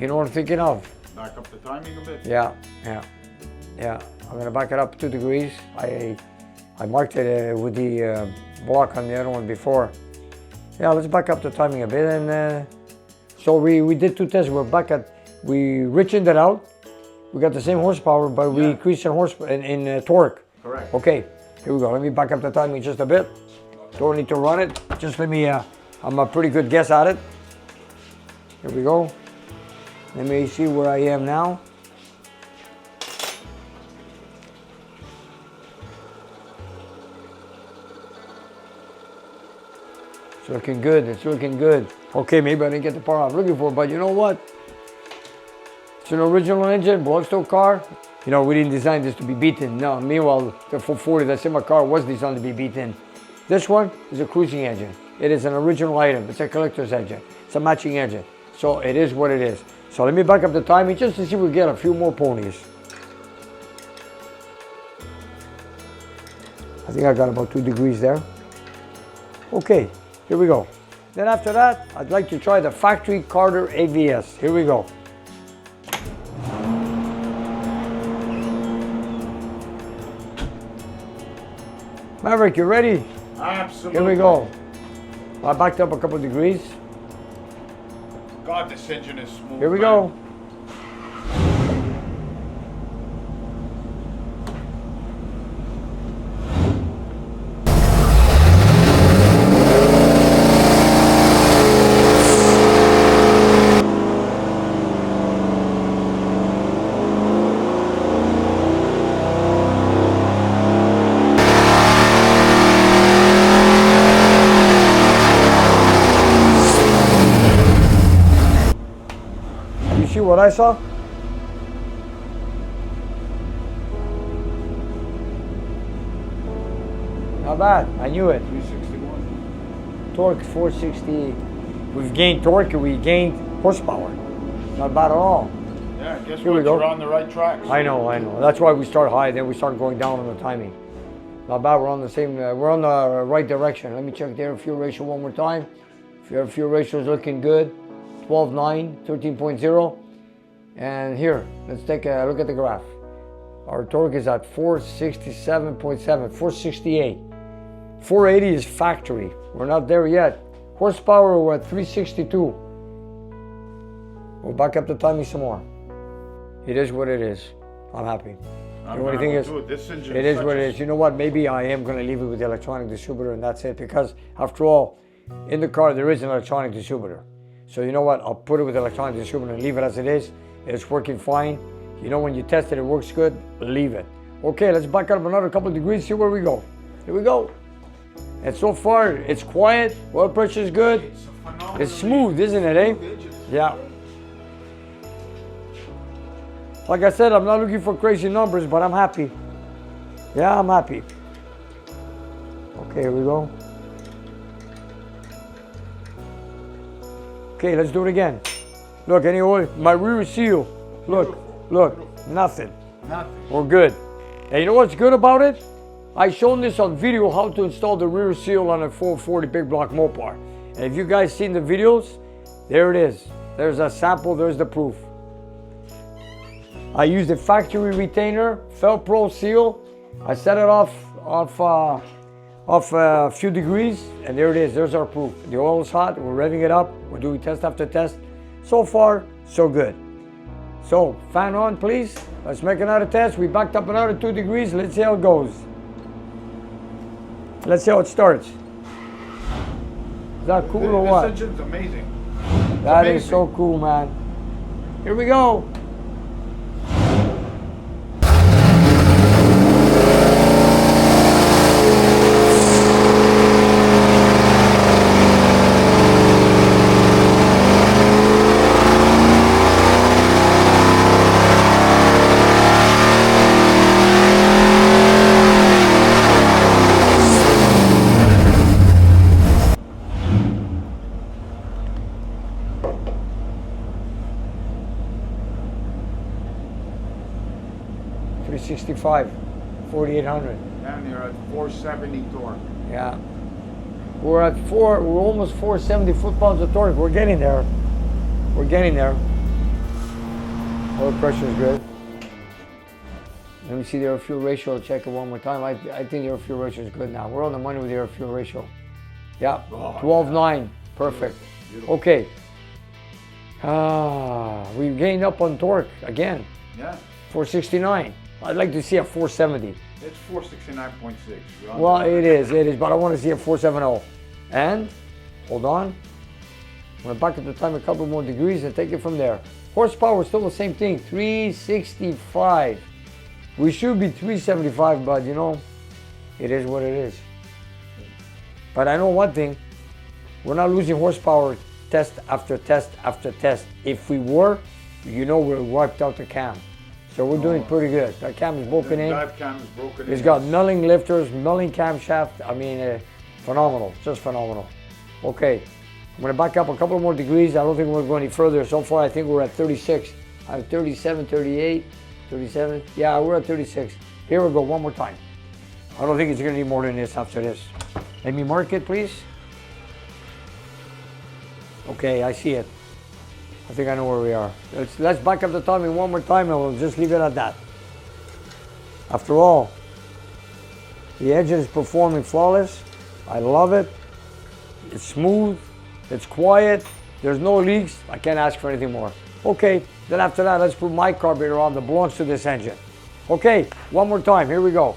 Speaker 1: You know what I'm thinking of?
Speaker 3: Back up the timing a bit.
Speaker 1: Yeah. I'm gonna back it up 2 degrees. I marked it with the block on the other one before. Yeah, let's back up the timing a bit. And so we did 2 tests. We richened it out. We got the same horsepower, but we increased in torque.
Speaker 3: Correct.
Speaker 1: Okay, here we go. Let me back up the timing just a bit. Don't need to run it. Just let me, I'm a pretty good guess at it. Here we go. Let me see where I am now. It's looking good, it's looking good. Okay, maybe I didn't get the power I'm looking for, but you know what? It's an original engine, Bloodstone car. You know, we didn't design this to be beaten. No, meanwhile, the 440 that's in my car was designed to be beaten. This one is a cruising engine. It is an original item. It's a collector's engine. It's a matching engine. So it is what it is. So let me back up the timing just to see if we get a few more ponies. I think I got about 2 degrees there. Okay, here we go. Then after that, I'd like to try the factory Carter AVS. Here we go. Maverick, you ready?
Speaker 3: Absolutely.
Speaker 1: Here we go. I backed up a couple of degrees.
Speaker 3: God, this engine is smooth.
Speaker 1: Here we
Speaker 3: man.
Speaker 1: go. See what I saw? Not bad, I knew it.
Speaker 3: 361.
Speaker 1: Torque 460. We've gained torque and we gained horsepower. Not bad at all.
Speaker 3: Yeah, guess
Speaker 1: Here we
Speaker 3: what?
Speaker 1: go.
Speaker 3: You're on the right track.
Speaker 1: I know. That's why we start high, then we start going down on the timing. Not bad, we're on the same, we're on the right direction. Let me check the air fuel ratio one more time. Air fuel ratio is looking good. 12.9, 13.0. And here, let's take a look at the graph. Our torque is at 467.7, 468. 480 is factory. We're not there yet. Horsepower, we're at 362. We'll back up the timing some more. It is what it is. I'm happy.
Speaker 3: I'm
Speaker 1: The only thing is,
Speaker 3: this engine
Speaker 1: it is what it is. You know what? Maybe I am going to leave it with the electronic distributor and that's it. Because after all, in the car, there is an electronic distributor. So you know what? I'll put it with the electronic distributor and leave it as it is. It's working fine. You know, when you test it, it works good, leave it. Okay, let's back up another couple of degrees, see where we go. Here we go. And so far, it's quiet, oil pressure is good. It's smooth, isn't it, eh? Yeah. Like I said, I'm not looking for crazy numbers, but I'm happy. Yeah, I'm happy. Okay, here we go. Okay, let's do it again. Look, any oil, my rear seal, look, look, nothing.
Speaker 3: Nothing.
Speaker 1: We're good. And you know what's good about it? I shown this on video how to install the rear seal on a 440 big block Mopar. And if you guys seen the videos, there it is. There's a sample, there's the proof. I used a factory retainer, Felpro seal. I set it off a few degrees, and there it is. There's our proof. The oil is hot. We're revving it up. We're doing test after test. So far, so good. So, fan on, please. Let's make another test. We backed up another 2 degrees. Let's see how it goes. Let's see how it starts. Is that cool or what?
Speaker 3: This engine's amazing.
Speaker 1: That is so cool, man. Here we go. .365, 4,800.
Speaker 3: And you're at 470 torque.
Speaker 1: Yeah. We're almost 470 foot-pounds of torque. We're getting there. We're getting there. Oil pressure is good. Let me see the air fuel ratio. Check it one more time. I think the air fuel ratio is good now. We're on the money with the air fuel ratio. Yeah, 12.9. Perfect.
Speaker 3: Beautiful.
Speaker 1: Okay. We've gained up on torque again.
Speaker 3: Yeah.
Speaker 1: 469. I'd like to see a 470.
Speaker 3: It's 469.6.
Speaker 1: Well, it is, but I want to see a 470. And, hold on, I'm going to back up the time a couple more degrees and take it from there. Horsepower is still the same thing, 365. We should be 375, but you know, it is what it is. But I know one thing, we're not losing horsepower test after test after test. If we were, you know, we're wiped out the cam. So we're doing pretty good. That cam is broken in.
Speaker 3: That cam is broken in.
Speaker 1: It's got milling lifters, milling camshaft. I mean, phenomenal, just phenomenal. Okay, I'm gonna back up a couple more degrees. I don't think we're going any further. So far, I think we're at 36. I have 37, 38, 37. Yeah, we're at 36. Here we go, one more time. I don't think it's gonna need more than this after this. Let me mark it, please. Okay, I see it. I think I know where we are. Let's back up the timing one more time and we'll just leave it at that. After all, the engine is performing flawless. I love it. It's smooth. It's quiet. There's no leaks. I can't ask for anything more. Okay, then after that, let's put my carburetor on that belongs to this engine. Okay, one more time. Here we go.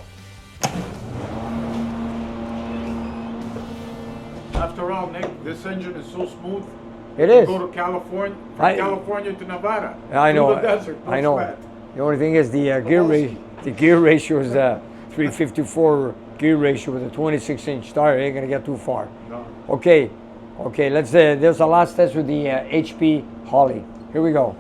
Speaker 3: After all, Nick, this engine is so smooth.
Speaker 1: It is.
Speaker 3: Go to California, from California to Nevada.
Speaker 1: I know.
Speaker 3: Through the desert, no
Speaker 1: I know.
Speaker 3: sweat.
Speaker 1: The only thing is the gear ratio is 354 gear ratio with a 26-inch tire. Ain't gonna get too far.
Speaker 3: No.
Speaker 1: Okay, let's. There's a last test with the HP Holly. Here we go.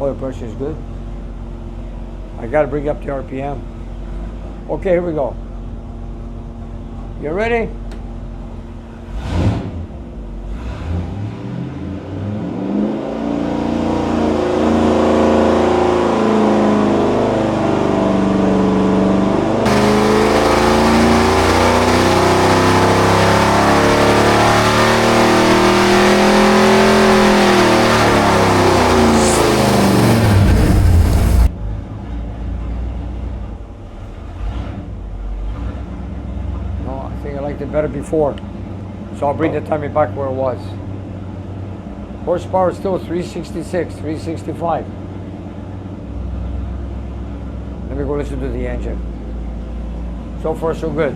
Speaker 1: Oil pressure is good. I gotta bring up the RPM. Okay, here we go. You ready? Better before, so I'll bring the timing back where it was. Horsepower is still 366, 365. Let me go listen to the engine. So far, so good.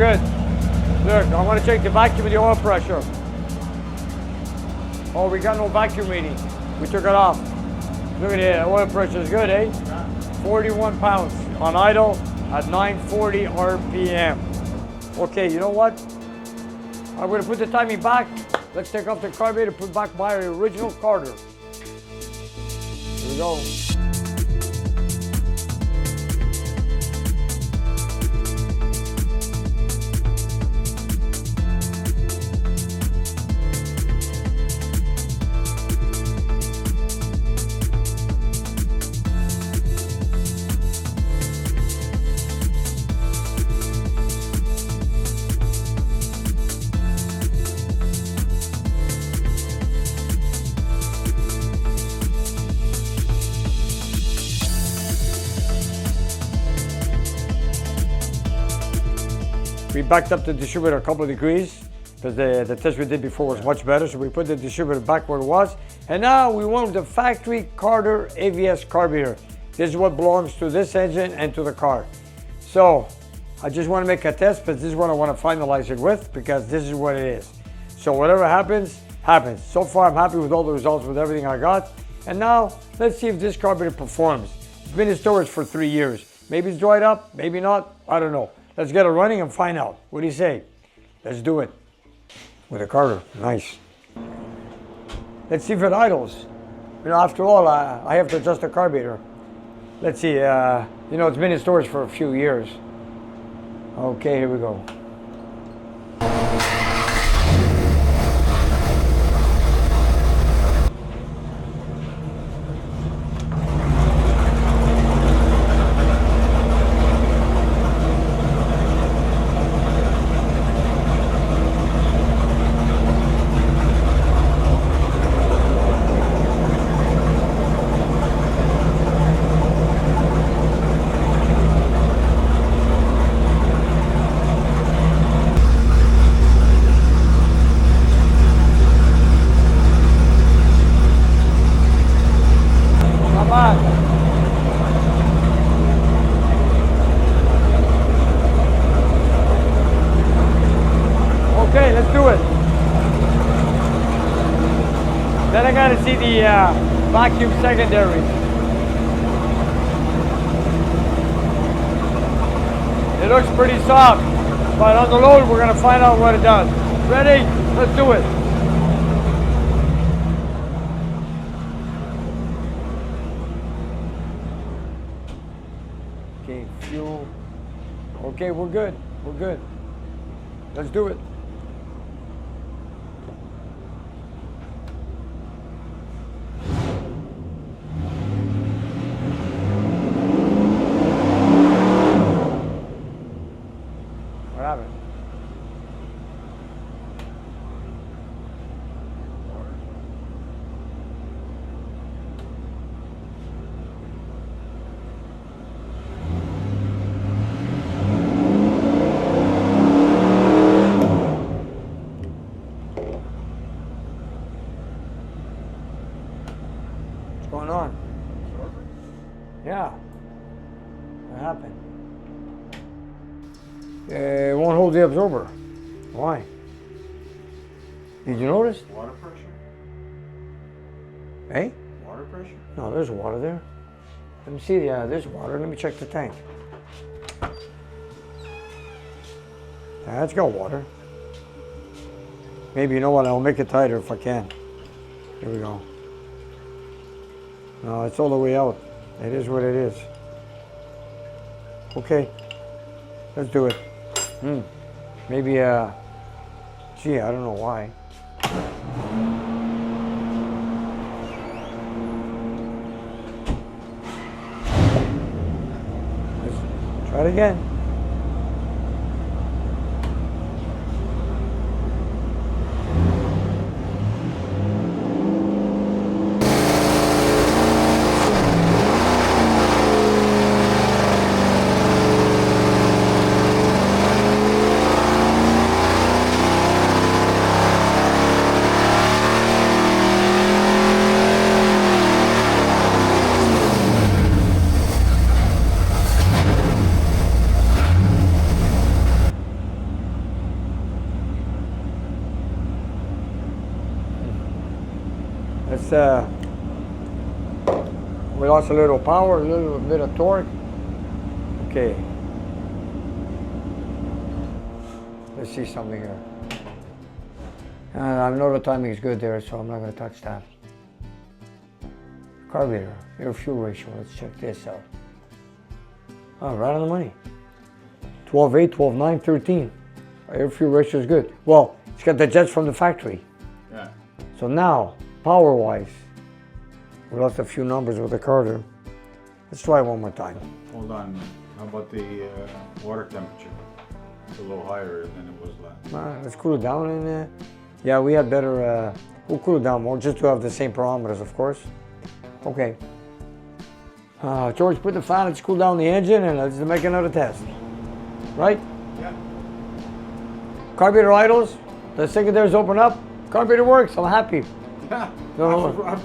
Speaker 1: good. Look, I want to check the vacuum and the oil pressure. Oh, we got no vacuum reading. We took it off. Look at it, oil pressure is good, eh? 41 pounds on idle at 940 RPM. Okay, you know what? I'm going to put the timing back. Let's take off the carburetor, put back my original Carter. Here we go. We backed up the distributor a couple of degrees because the test we did before was much better. So we put the distributor back where it was. And now we want the factory Carter AVS carburetor. This is what belongs to this engine and to the car. So I just want to make a test, but this is what I want to finalize it with because this is what it is. So whatever happens, happens. So far I'm happy with all the results with everything I got. And now let's see if this carburetor performs. It's been in storage for 3 years. Maybe it's dried up, maybe not, I don't know. Let's get it running and find out. What do you say? Let's do it. With a Carter, nice. Let's see if it idles. You know, after all, I have to adjust the carburetor. Let's see, you know, it's been in storage for a few years. Okay, here we go. Okay, let's do it. Then I gotta see the vacuum secondary. It looks pretty soft, but on the load we're gonna find out what it does. Ready? Let's do it. Okay, fuel. Okay, we're good. We're good. Let's do it. What happened? What's going on? Yeah. What happened? It won't hold the absorber. Why? Did you notice?
Speaker 3: Water pressure?
Speaker 1: Hey?
Speaker 3: Water pressure?
Speaker 1: No, there's water there. Let me see. There's water. Let me check the tank. Yeah, it's got water. Maybe, you know what? I'll make it tighter if I can. Here we go. No, it's all the way out. It is what it is. Okay. Let's do it. Maybe, gee, I don't know why. Let's try it again. we lost a little power, a little bit of torque. Okay. Let's see something here. I know the timing is good there, so I'm not going to touch that. Carburetor, air fuel ratio. Let's check this out. Oh, right on the money. 12.8, 12.9, 13. Air fuel ratio is good. Well, it's got the jets from the factory.
Speaker 3: Yeah.
Speaker 1: So now, power-wise, we lost a few numbers with the Carter. Let's try it one more time.
Speaker 3: Hold on. How about the water temperature? It's a little higher than it was last.
Speaker 1: Let's cool it down and yeah, we had better, we'll cool it down more just to have the same parameters, of course. Okay. George, put the fan, let's cool down the engine and let's make another test. Right?
Speaker 3: Yeah.
Speaker 1: Carburetor idles, the secondaries open up, carburetor works, I'm happy.
Speaker 3: Yeah.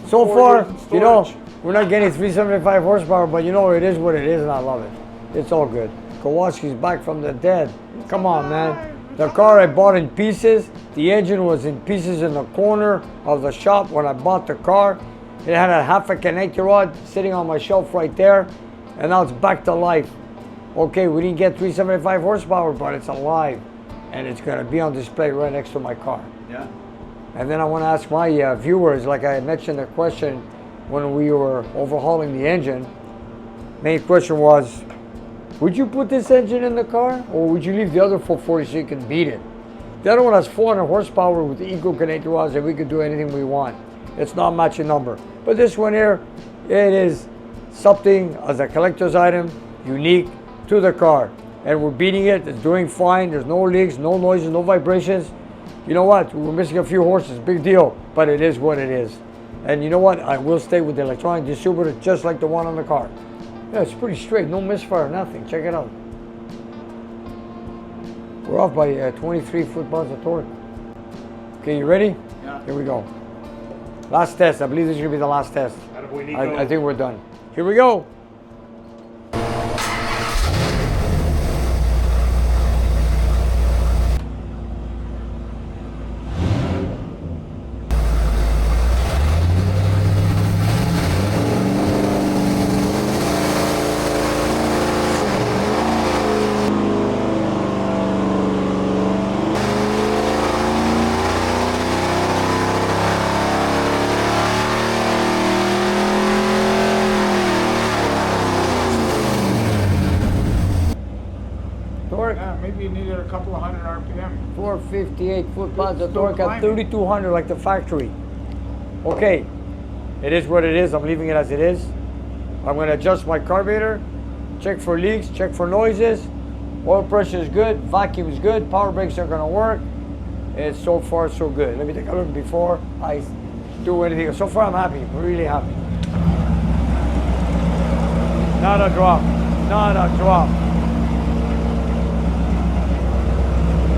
Speaker 1: So far, you know, we're not getting 375 horsepower, but you know, it is what it is and I love it. It's all good. Kowalski's back from the dead. Come on, man. The car I bought in pieces, the engine was in pieces in the corner of the shop when I bought the car. It had a half a connector rod sitting on my shelf right there, and now it's back to life. Okay, we didn't get 375 horsepower, but it's alive, and it's gonna be on display right next to my car.
Speaker 3: Yeah.
Speaker 1: And then I want to ask my viewers, like I mentioned the question when we were overhauling the engine, main question was, would you put this engine in the car or would you leave the other 440 so you can beat it? The other one has 400 horsepower with the equal connector rods and we could do anything we want. It's not matching number. But this one here, it is something as a collector's item, unique to the car. And we're beating it, it's doing fine, there's no leaks, no noises, no vibrations. You know what, we're missing a few horses, big deal, but it is what it is. And you know what, I will stay with the electronic distributor just like the one on the car. Yeah, it's pretty straight, no misfire, nothing. Check it out. We're off by 23 foot-pounds of torque. Okay, you ready?
Speaker 3: Yeah.
Speaker 1: Here we go. Last test. I believe this is going to be the last test. I think we're done. Here we go.
Speaker 3: Yeah, maybe you needed a couple of hundred RPM.
Speaker 1: 458 foot-pounds of
Speaker 3: Still
Speaker 1: torque at
Speaker 3: climbing.
Speaker 1: 3,200 like the factory. Okay, it is what it is. I'm leaving it as it is. I'm going to adjust my carburetor, check for leaks, check for noises. Oil pressure is good, vacuum is good, power brakes are going to work. It's so far so good. Let me take a look before I do anything. So far I'm happy, I'm really happy. Not a drop, not a drop.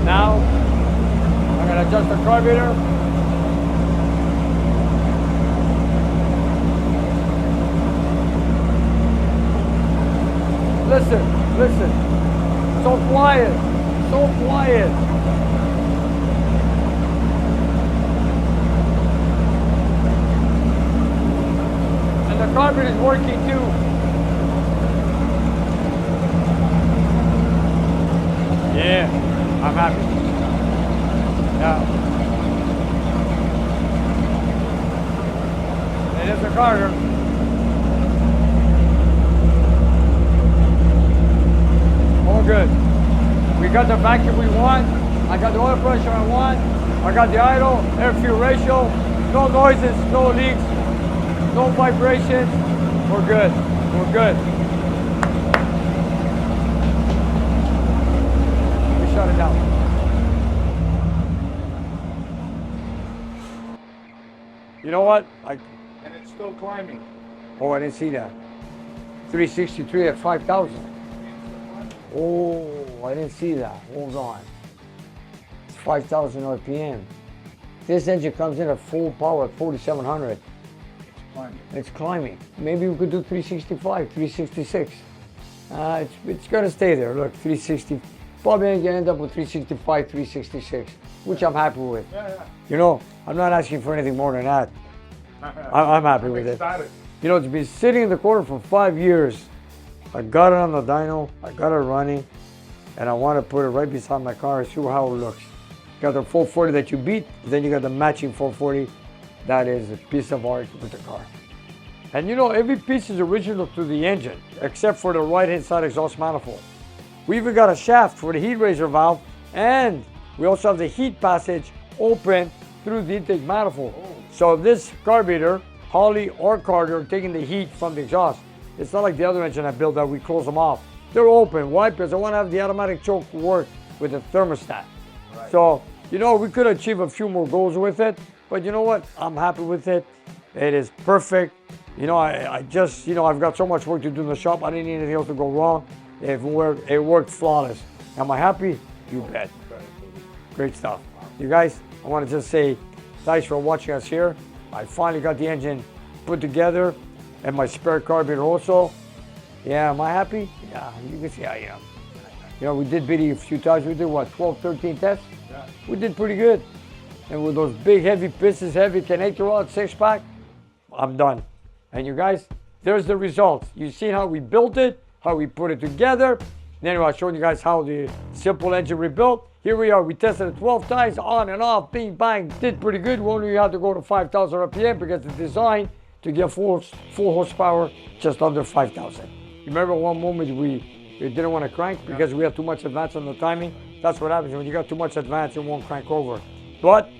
Speaker 1: Now, I'm going to adjust the carburetor. Listen, listen. So quiet, so quiet. And the carburetor is working too. Yeah. I'm happy. Now, it is a Carter. All good. We got the vacuum we want. I got the oil pressure I want. I got the idle, air fuel ratio. No noises, no leaks, no vibrations. We're good. We're good. Shut it down. You know what?
Speaker 3: And it's still climbing.
Speaker 1: Oh, I didn't see that. 363 at 5,000. Oh, I didn't see that. Hold on. It's 5,000 RPM. This engine comes in at full power at 4,700.
Speaker 3: It's climbing.
Speaker 1: It's climbing. Maybe we could do 365, 366. It's gonna stay there. Look, 360. Probably gonna end up with 365, 366, which I'm happy with.
Speaker 3: Yeah.
Speaker 1: You know, I'm not asking for anything more than that. I'm happy with it.
Speaker 3: Ecstatic.
Speaker 1: You know, it's been sitting in the corner for 5 years. I got it on the dyno, I got it running, and I want to put it right beside my car and see how it looks. You got the 440 that you beat, then you got the matching 440. That is a piece of art with the car. And you know, every piece is original to the engine, except for the right-hand side exhaust manifold. We even got a shaft for the heat raiser valve, and we also have the heat passage open through the intake manifold. So this carburetor, Holly or Carter, taking the heat from the exhaust. It's not like the other engine I built that we close them off. They're open. Why? Because I want to have the automatic choke work with the thermostat. Right. So, you know, we could achieve a few more goals with it, but you know what? I'm happy with it. It is perfect. You know, I just, you know, I've got so much work to do in the shop. I didn't need anything else to go wrong. It worked flawless. Am I happy? You bet. Great stuff. You guys, I want to just say thanks for watching us here. I finally got the engine put together and my spare carburetor also. Yeah, am I happy? Yeah, you can see I am. You know, we did biddy a few times. We did what, 12, 13 tests? Yeah. We did pretty good. And with those big, heavy pistons, heavy connector rod, 6-pack, I'm done. And you guys, there's the results. You've seen how we built it, how we put it together. Then I showed you guys how the simple engine rebuilt. Here we are, we tested it 12 times, on and off, bing, bang, did pretty good. We only had to go to 5,000 RPM because it's designed to get full horsepower just under 5,000. You remember one moment we didn't want to crank because we had too much advance on the timing? That's what happens when you got too much advance, it won't crank over. But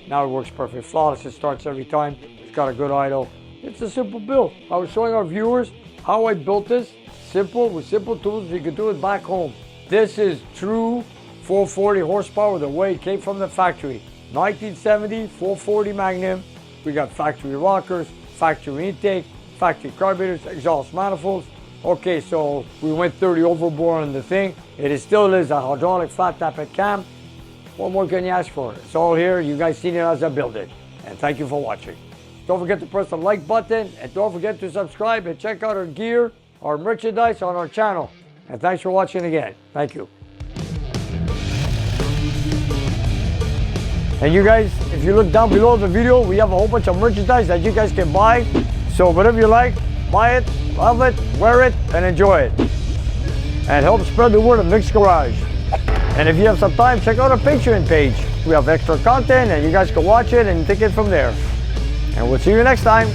Speaker 1: now it works perfect, flawless, it starts every time. It's got a good idle. It's a simple build. I was showing our viewers how I built this. Simple, with simple tools, you can do it back home. This is true 440 horsepower the way it came from the factory. 1970 440 Magnum. We got factory rockers, factory intake, factory carburetors, exhaust manifolds. Okay, so we went 30 overboard on the thing. It still is a hydraulic flat tappet cam. What more can you ask for? It's all here. You guys seen it as I build it. And thank you for watching. Don't forget to press the like button and don't forget to subscribe and check out our gear, our merchandise on our channel. And thanks for watching again. Thank you. And you guys, if you look down below the video, we have a whole bunch of merchandise that you guys can buy. So whatever you like, buy it, love it, wear it, and enjoy it. And help spread the word of Vic's Garage. And if you have some time, check out our Patreon page. We have extra content and you guys can watch it and take it from there. And we'll see you next time.